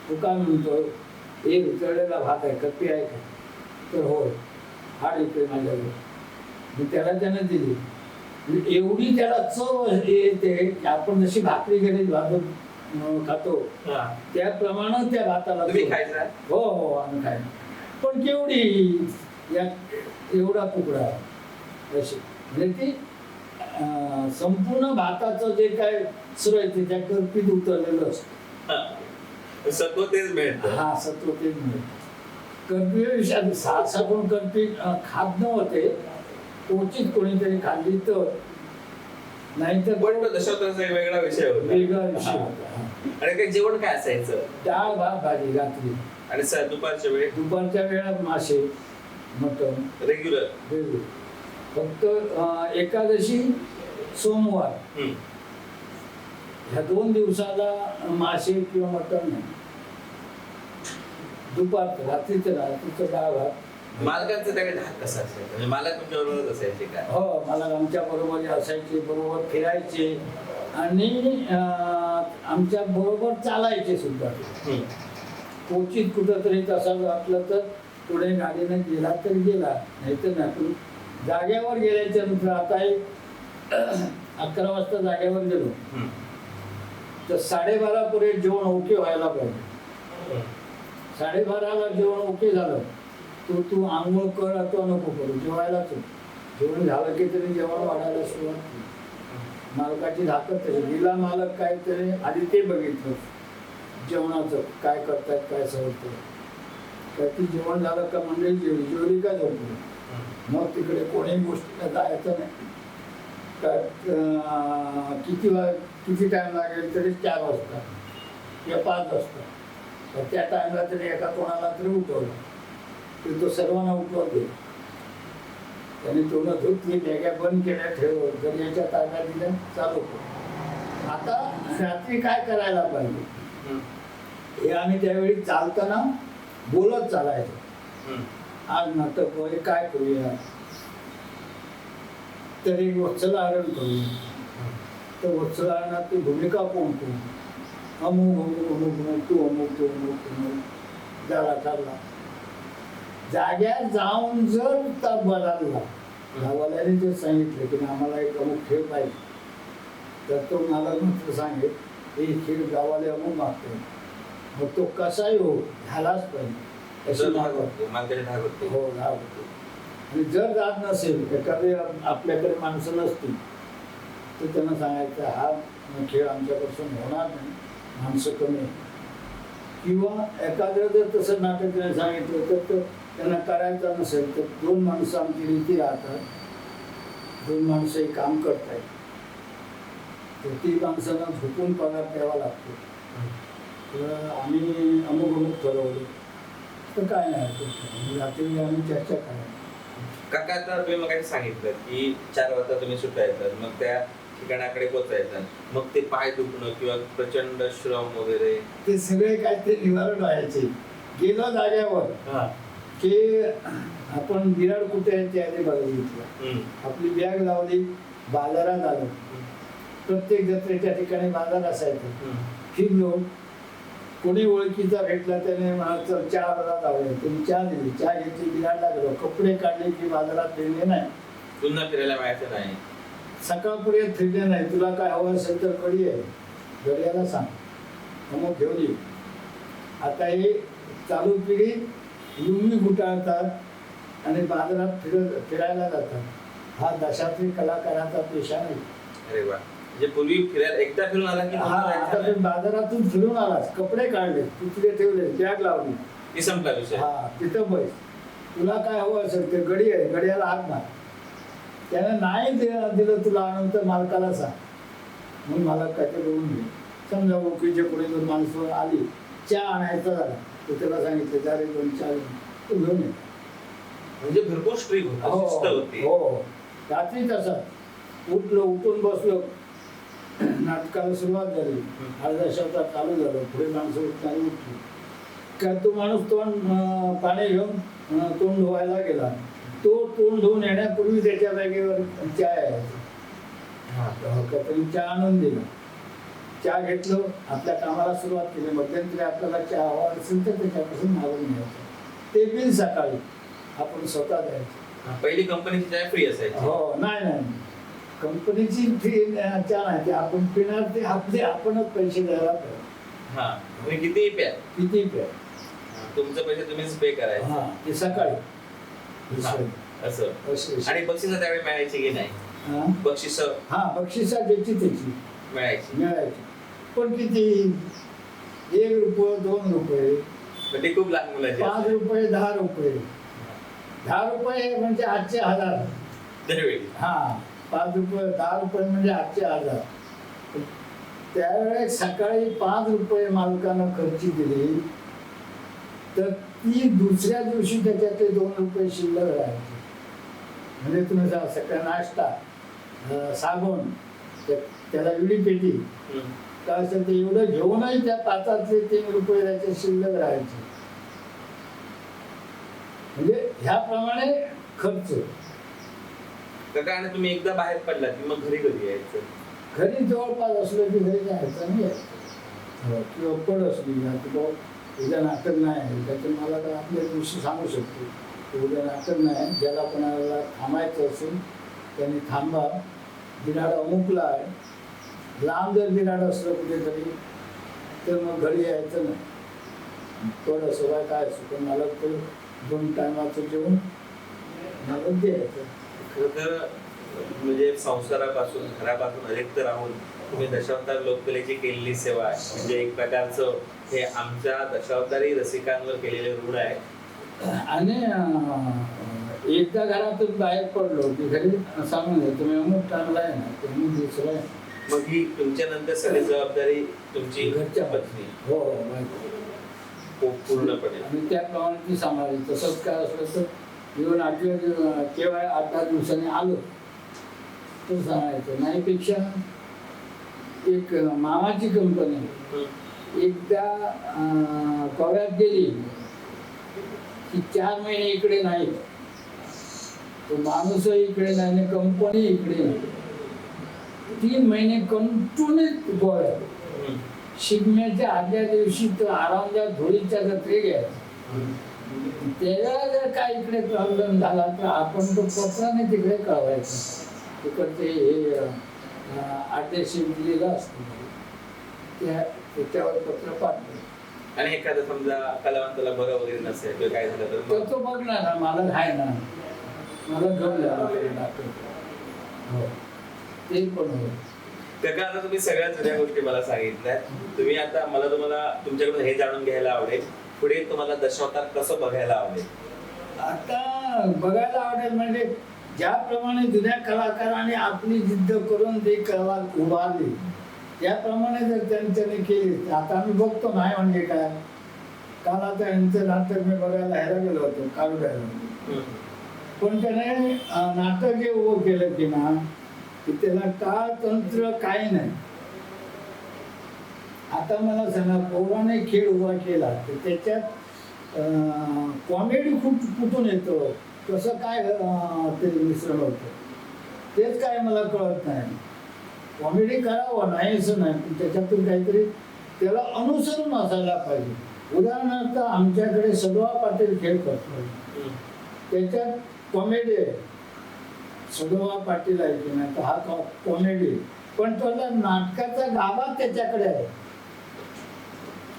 Speaker 3: तो काय म्हणतो, एक उतरलेला भात आहे, करपी आहे का? तर होय, हाड येतोय माझ्याकडे. मी त्याने दिली. एवढी त्याला चव येते की आपण जशी भाकरी घरी भाजून खातो त्याप्रमाणे त्या भाताला. हो हो, आम्ही खाय. पण केवढी, एवढा तुकडा अशी म्हणजे ती संपूर्ण भाताचं जे काय स्र आहे त्या करपीत उतरलेलं असतं.
Speaker 2: सत्व तेच मिळतं.
Speaker 3: हा, सत्व तेच मिळतं. करपी सहसा कोण करपी खात नव्हते, क्वचित कोणीतरी खाल्ली तर, नाही तर
Speaker 2: पण दशावताराचा एक वेगळा विषय होता.
Speaker 3: वेगळा विषय होता.
Speaker 2: आणि काही जेवण काय असायचं?
Speaker 3: डाळ भात भाजी रात्री.
Speaker 2: आणि दुपारच्या वेळी?
Speaker 3: दुपारच्या वेळात मासे, मटण
Speaker 2: रेग्युलर.
Speaker 3: फक्त एकादशी, सोमवार ह्या 2 दिवसाला मासे किंवा मटण नाही. दुपारचं, रात्रीचं डाळ भात.
Speaker 2: मालकांचं त्याकडे धाक कसा असायचा? म्हणजे मालक तुमच्या बरोबरच असायचे का?
Speaker 3: हो, मालक आमच्या बरोबर असायचे, बरोबर फिरायचे आणि आमच्या बरोबर चालायचे सुद्धा. क्वचित कुठंतरी तसं वाटलं तर पुढे गाडीने गेला तर गेला, नाहीतर नाही. जाग्यावर गेल्याच्या नंतर आता 11 वाजता जाग्यावर गेलो तर 12:30 पुढे जेवण ओके व्हायला पाहिजे. 12:30ला जेवण ओके झालं तू आंघोळ कर अथवा नको करू, जेवायलाच. जेवण झालं की तरी जेवण वाढायला सुरुवात केली. मालकाची धाकत दिला मालक काहीतरी आधी ते बघितलं जेवणाचं काय करतात, काय सवरतात. तर ती जेवण झालं का मंडळी जेवली का झोपली. मग तिकडे कोणी गोष्टीला जायचं नाही. किती टाइम लागेल तरी 4 वाजता किंवा 5 वाजता. तर त्या टाइमला तरी एका कोणाला तरी उठवलं की तो सर्वांना उठवत दे. त्याने तोंड धुतली, बॅगा बंद केल्या, ठेव गड्याच्या ताब्यात दिल्या, चालू कर. आता रात्री काय करायला पाहिजे हे आम्ही त्यावेळी चालताना बोलत चालायचं. आज नाटक वगैरे काय करूया, तर एक वत्सलाहरण करूया. तर वत्सलाहरणात ती भूमिका कोण कोण, अमुक अमुक अमुक अमुक तू अमुक तू अमुक अमुक झाला चालला. जाग्यात जाऊन जर ताप बदलला, गावाल्याने जर सांगितलं की आम्हाला एक अमुक खेळ पाहिजे, तर तो मला मात्र सांगेल हे खेळ गावाला अमुक मागतो. मग तो कसाही हो झालाच पाहिजे अशी मागवतो. हो, होतो. आणि जर जात नसेल, एखादे आपल्याकडे माणसं नसतील तर त्यांना सांगायचं हा खेळ आमच्यापासून होणार नाही, माणसं कमी आहे. किंवा एखाद्या जर तसं नाटक त्याने सांगितलं तर त्यांना करायचं नसेल तर 2 माणसं आमची रीती राहतात, 2 माणसं हे काम करतायत, तर ती माणसांना झोपून पगार द्यावा लागतो. तर आम्ही अमुक अमुक ठरवलं तर काय नाही, रात्री आम्ही चर्चा करायला.
Speaker 2: काका आता तुम्ही मग सांगितलं की 4 वाजता तुम्ही सुटायचं, मग त्या ठिकाणाकडे पोचायचं, मग ते पाय दुखणं किंवा प्रचंड श्रम वगैरे
Speaker 3: ते सगळे काय ते निवारण व्हायचे. गेलो जाग्यावर की आपण विराड कुठे आहे ते आधी बघितलं, आपली बॅग लावली, बाजारात आलो. प्रत्येक जत्रेच्या ठिकाणी बाजार असायचा. फिरलो, कोणी ओळखीचा भेटला त्याने म्हणायचं चहा बघा लावले, तुम्ही चहा दिली, चहा घेतली, बिराडला गेलो, कपडे काढले की बाजारात फिरले नाही,
Speaker 2: पुन्हा फिरायला मिळायचं नाही.
Speaker 3: सकाळपर्यंत फिरले नाही. तुला काय हवं असेल तर कडी आहे, घड्याला सांग, मग घेऊन येऊ. आता हे चालू पिढी लुंगी गुटाळतात आणि बाजारात फिरायला जातात. हा दशावतारी कलाकाराचा पेशा नाही.
Speaker 2: अरे वा, म्हणजे पूर्वी फिरायला एकदा फिरून आला की
Speaker 3: हा,
Speaker 2: पुन्हा
Speaker 3: आता
Speaker 2: जायचं
Speaker 3: तुम्ही
Speaker 2: नाही.
Speaker 3: बाजारातून फिरून आलास, कपडे काढले, तिथे ठेवले, बॅग लावली,
Speaker 2: ही संपला विषय.
Speaker 3: हा तिथं बस, तुला काय हवं असेल ते गडी आहे, गड्याला हात मार. त्यानं नाही दिलं तुला आणून तर मालकाला सांग, मग मला काहीतरी करून घे. समजा ओळखीचे कोणी जर माणसं आली, चहा आणायचा झाला तर त्याला सांगितलं चार एक दोन चहा तू घेऊन ये.
Speaker 2: म्हणजे भरपूर स्ट्रिक होता, शिस्त होती.
Speaker 3: हो, रात्री तसं उठलो, उठून बसलो, नाटकाला सुरुवात झाली, अर्धा शब्दात चालू झालं, पुढे माणसं उठणारी उठली. काय तो माणूस तोंड पाणी घेऊन तोंड धुवायला गेला. तो तोंड धुवून येण्यापूर्वी त्याच्या बॅगेवर चहा आहे, चहा आणून दिला. चहा घेतलो, आपल्या कामाला सुरुवात केली. मध्यंतरी आपल्याला चहा हवा असेल तर त्याच्यापासून मागून घ्यायचं. ते बिल सकाळी आपण स्वतः द्यायचं.
Speaker 2: पहिली कंपनीची चाय फ्री असायची.
Speaker 3: हो, नाही, कंपनीची फी चहा नाही, ते आपण पिणार, ते आपले आपणच पैसे द्यायला पाहिजे.
Speaker 2: हा, तुम्ही कितीही प्या,
Speaker 3: किती प्या,
Speaker 2: तुमचे पैसे तुम्हीच पे करायचे.
Speaker 3: हा, ते सकाळी
Speaker 2: असं. आणि बक्षिसं त्यावेळी मिळायची की नाही? बक्षिसं
Speaker 3: हा, बक्षिसा ज्याची त्याची मिळायची, पण किती, 1 रुपये 2 रुपये,
Speaker 2: पण ते खूप लहान मुलाची
Speaker 3: 5 रुपये 10 रुपये. 10 रुपये म्हणजे आजचे 1000.
Speaker 2: दरवेळी.
Speaker 3: हा, 5 रुपये 10 रुपये म्हणजे आजचे 1000. त्यावेळेस सकाळी 5 रुपये मालकानं खर्ची दिली तर ती दुसऱ्या दिवशी त्याच्यातले 2 रुपये शिल्लक राहायचे. म्हणजे तुम्ही सकाळी नाश्ता, साबण, त्याला विडी पेटी काय असेल ते एवढं घेऊनही त्या पाचातले 3 रुपये त्याचे शिल्लक राहायचे. म्हणजे ह्याप्रमाणे खर्च.
Speaker 2: काका, आणि तुम्ही एकदा बाहेर पडला की मग घरी कधी यायचं?
Speaker 3: घरी जवळपास असलं की घरी जायचं नाही यायचं. किंवा पड असली ना की बाबा उद्या नाटक नाही आहे, त्यातून मला तर आपल्या दिवशी सांगू शकतो उद्या नाटक नाही, ज्याला कोणाला थांबायचं असेल त्यांनी थांबा, बिराड अमुकला आहे. लांब जर बिराड असलं कुठेतरी तर मग घरी यायचं नाही. पड असो काय असो, पण मला ते 2 टायमाचं जेवण मला द्यायचं.
Speaker 2: खरं तर म्हणजे संसारापासून, घरापासून अलिप्त राहून तुम्ही दशावतार लोककलेची केलेली सेवा आहे. म्हणजे एक प्रकारचं हे आमच्या दशावतारी रसिकांवर केलेले ऋण आहे.
Speaker 3: आणि एकदा घरातून बाहेर पडलो की घरी सांगून द्या तुम्ही अमुक टाळला आहे ना, तुम्ही दुसरं आहे.
Speaker 2: मग ही तुमच्या नंतर सगळी जबाबदारी तुमची
Speaker 3: घरच्या
Speaker 2: पत्नी
Speaker 3: हो
Speaker 2: पूर्णपणे,
Speaker 3: आणि त्याप्रमाणे ती सांभाळली. तसंच काय असलं तर येऊन 8 केव्हा 8-10 दिवसांनी आलो तर सांगायचं. नाहीपेक्षा एक मामाची कंपनी एकदा गोव्यात गेली की 4 महिने इकडे नाही, तो माणूस इकडे नाही, कंपनी इकडे नाही. 3 महिने कंटिन्यू गोव्यात. शिगम्याच्या आदल्या दिवशी तर आरामदायक धुळीच्या जत्रे घ्यायचा. त्याला जर काय इकडे प्रॉब्लेम झाला तर आपण तो पत्राने तिकडे कळवायचं. तिकडचे हे आदेश दिलेला असतो, त्याच्यावर पत्र पाठवलं.
Speaker 2: आणि एखादं समजा कलावंताला बरं वगैरे नसेल किंवा काय झालं तर
Speaker 3: तो बघणार ना, मला आहे ना, मला घेऊन जाणार. हो, ते पण होईल.
Speaker 2: काका, आता तुम्ही सगळ्या जुन्या गोष्टी मला सांगितल्या. तुम्ही आता तुम्हाला तुमच्याकडून हे जाणून घ्यायला आवडेल, पुढे तुम्हाला दशावतार कसं बघायला आवडेल?
Speaker 3: आता बघायला आवडेल म्हणजे ज्याप्रमाणे जुन्या कलाकारांनी आपली जिद्द करून ते कला उभारली, त्याप्रमाणे जर त्यांच्याने केली. आता आम्ही बघतो नाही म्हणजे काय, काल आता यांचं नाटक मी बघायला ह्याला गेलो होतो कालुड्याला, पण त्याने नाटक जे उभं केलं की ना की त्याला टाळ तंत्र काही नाही. आता मला सांगा, पोराने खेळ उभा केला तर त्याच्यात कॉमेडी खूप कुठून येतो, कसं काय ते मिश्रण होतं तेच काय मला कळत नाही. कॉमेडी करावं नाही असं नाही, पण त्याच्यातून काहीतरी त्याला अनुसरून असायला पाहिजे. उदाहरणार्थ आमच्याकडे सदवा पाटील खेळ करतो, त्याच्यात कॉमेडी आहे. सदवा पाटील आहे की नाही, तर हा कॉमेडी, पण त्याला नाटकाचा गाभा त्याच्याकडे आहे.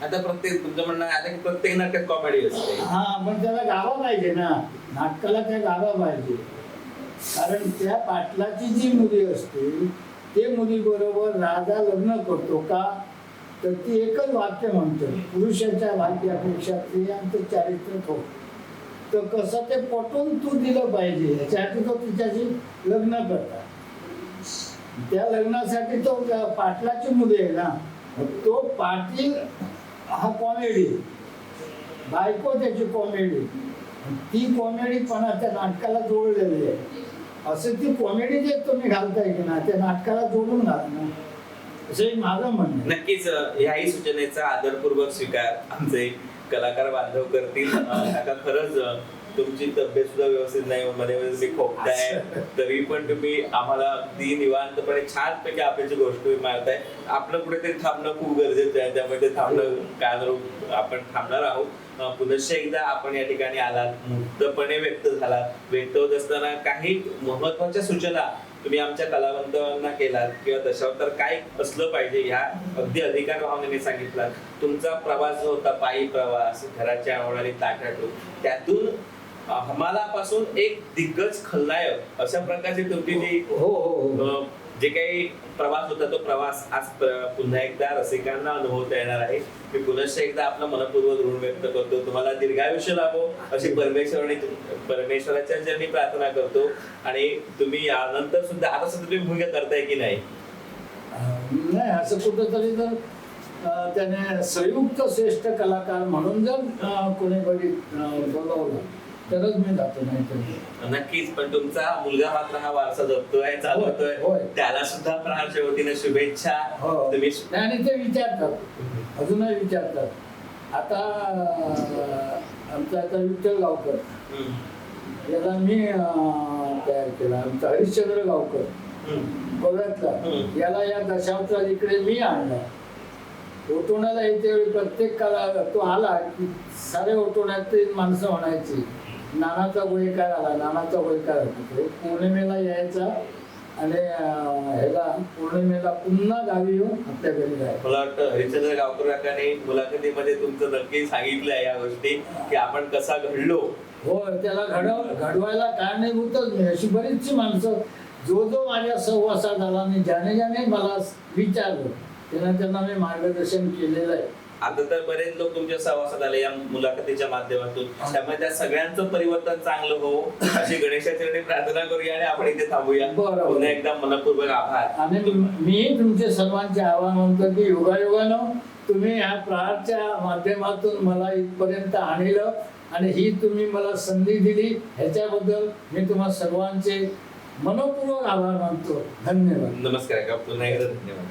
Speaker 2: आता प्रत्येक तुमचं म्हणणं आहे की प्रत्येक नाटकात कॉमेडी असते.
Speaker 3: हा, पण त्याला गाभा पाहिजे ना, नाटकाला त्या गाभा पाहिजे. कारण त्या पाटलाची जी मुली असते ते मुली बरोबर राजा लग्न करतो का, तर ती एकच वाक्य म्हणतो, पुरुषाच्या भाग्यापेक्षा स्त्रियांचं चारित्र्य ठोक. तर कसं ते पटवून तू दिलं पाहिजे, याच्यासाठी तो तिच्याशी लग्न करतात. त्या लग्नासाठी तो पाटलाची मुली आहे ना, तो पाटील हा कॉमेडी, बायको त्याची कॉमेडी, ती कॉमेडीपणा त्या नाटकाला जोडलेली आहे. असं ती कॉमेडी जे तुम्ही घालताय की ना, त्या नाटकाला जोडून घाला ना, असं एक माझं म्हणणं आहे.
Speaker 2: नक्कीच ह्याही सूचनेचा आदरपूर्वक स्वीकार आमचे कलाकार बांधव करतील. आता खरंच तुमची तब्येत सुद्धा व्यवस्थित नाही, मध्ये मध्ये तुम्ही खोकताय, तरी पण तुम्ही आम्हाला अगदी निवांतपणे छानपैकी आपल्याची गोष्ट मारताय. आपलं कुठेतरी थांबणं खूप गरजेचं आहे, त्यामुळे ते थांबणं काय आपण थांबणार आहोत. पुनश्च एकदा आपण या ठिकाणी आलात, मुक्तपणे व्यक्त झालात. व्यक्त होत असताना काही महत्वाच्या सूचना तुम्ही आमच्या कलावंतांना केलात, किंवा दशावतार काय असलं पाहिजे ह्या अगदी अधिकार भावनेने सांगितलात. तुमचा प्रवास जो होता, पायी प्रवास, घराच्या होणारी ताटाटूट, त्यातून हमालापासून एक दिग्गज खलनायक अशा प्रकारची तुमची जी जे काही प्रवास होता, तो प्रवास आज पुन्हा एकदा रसिकांना अनुभवता येणार आहे. मी पुनश्च एकदा आपलं मनपूर्वक ऋण व्यक्त करतो. तुम्हाला दीर्घायुष्य लाभो अशी परमेश्वराच्या चरणी प्रार्थना करतो. आणि तुम्ही यानंतर सुद्धा, आता सुद्धा तुम्ही भूमिका करताय की नाही?
Speaker 3: नाही, असं कुठंतरी जर त्याने संयुक्त श्रेष्ठ कलाकार म्हणून जर कोणीतरी बोलवलं तरच मी जातो, नाही तर
Speaker 2: नक्कीच. पण तुमचा मुलगा मात्र हा वारसा जपतोय, चालवतोय, त्याला सुद्धा प्रहारच्या वतीने शुभेच्छा. तुम्ही
Speaker 3: आणि ते विचारतात, अजूनही विचारतात. आता आमचा आता विठ्ठल गावकर याला मी तयार केला, आमचा हरिश्चंद्र गावकर गोव्यातला, याला या दशावतार इकडे मी आणला. ओटोण्याला येते वेळी प्रत्येक काला तो आला की सारे ओटोण्यात माणसं म्हणायची, नानाचा गोळीकार आला, नानाचा गोळीकार होतो. पौर्णिमेला यायचा आणि ह्याला पौर्णिमेला पुन्हा गावी येऊन आपल्या घरी जायचं.
Speaker 2: मला वाटतं हरिश्चंद्र गावकर काकांनी मुलाखतीमध्ये तुमचं नक्की सांगितलंय या गोष्टी, की आपण कसा घडलो.
Speaker 3: हो, त्याला घडवायला कारणीभूतच मी. अशी बरीचशी माणसं जो माझ्या सहवासात आला आणि ज्याने मला विचारलं त्यांना मी मार्गदर्शन केलेलं आहे.
Speaker 2: आता तर बरेच लोक तुमच्या सहवासात आले या मुलाखतीच्या माध्यमातून, त्यामुळे त्या सगळ्यांचं परिवर्तन चांगलं हो अशी गणेशाचरणी प्रार्थना करूया आणि आपण इथे थांबूया. पुन्हा एकदा मनपूर्वक आभार.
Speaker 3: आणि मी तुमचे सर्वांचे आवाहन म्हणतो की योगायोगानं तुम्ही ह्या प्रहारच्या माध्यमातून मला इथपर्यंत आणलं आणि ही तुम्ही मला संधी दिली, ह्याच्याबद्दल मी तुम्हा सर्वांचे मनपूर्वक आभार मानतो. धन्यवाद.
Speaker 2: नमस्कार, पुन्हा एकदा धन्यवाद.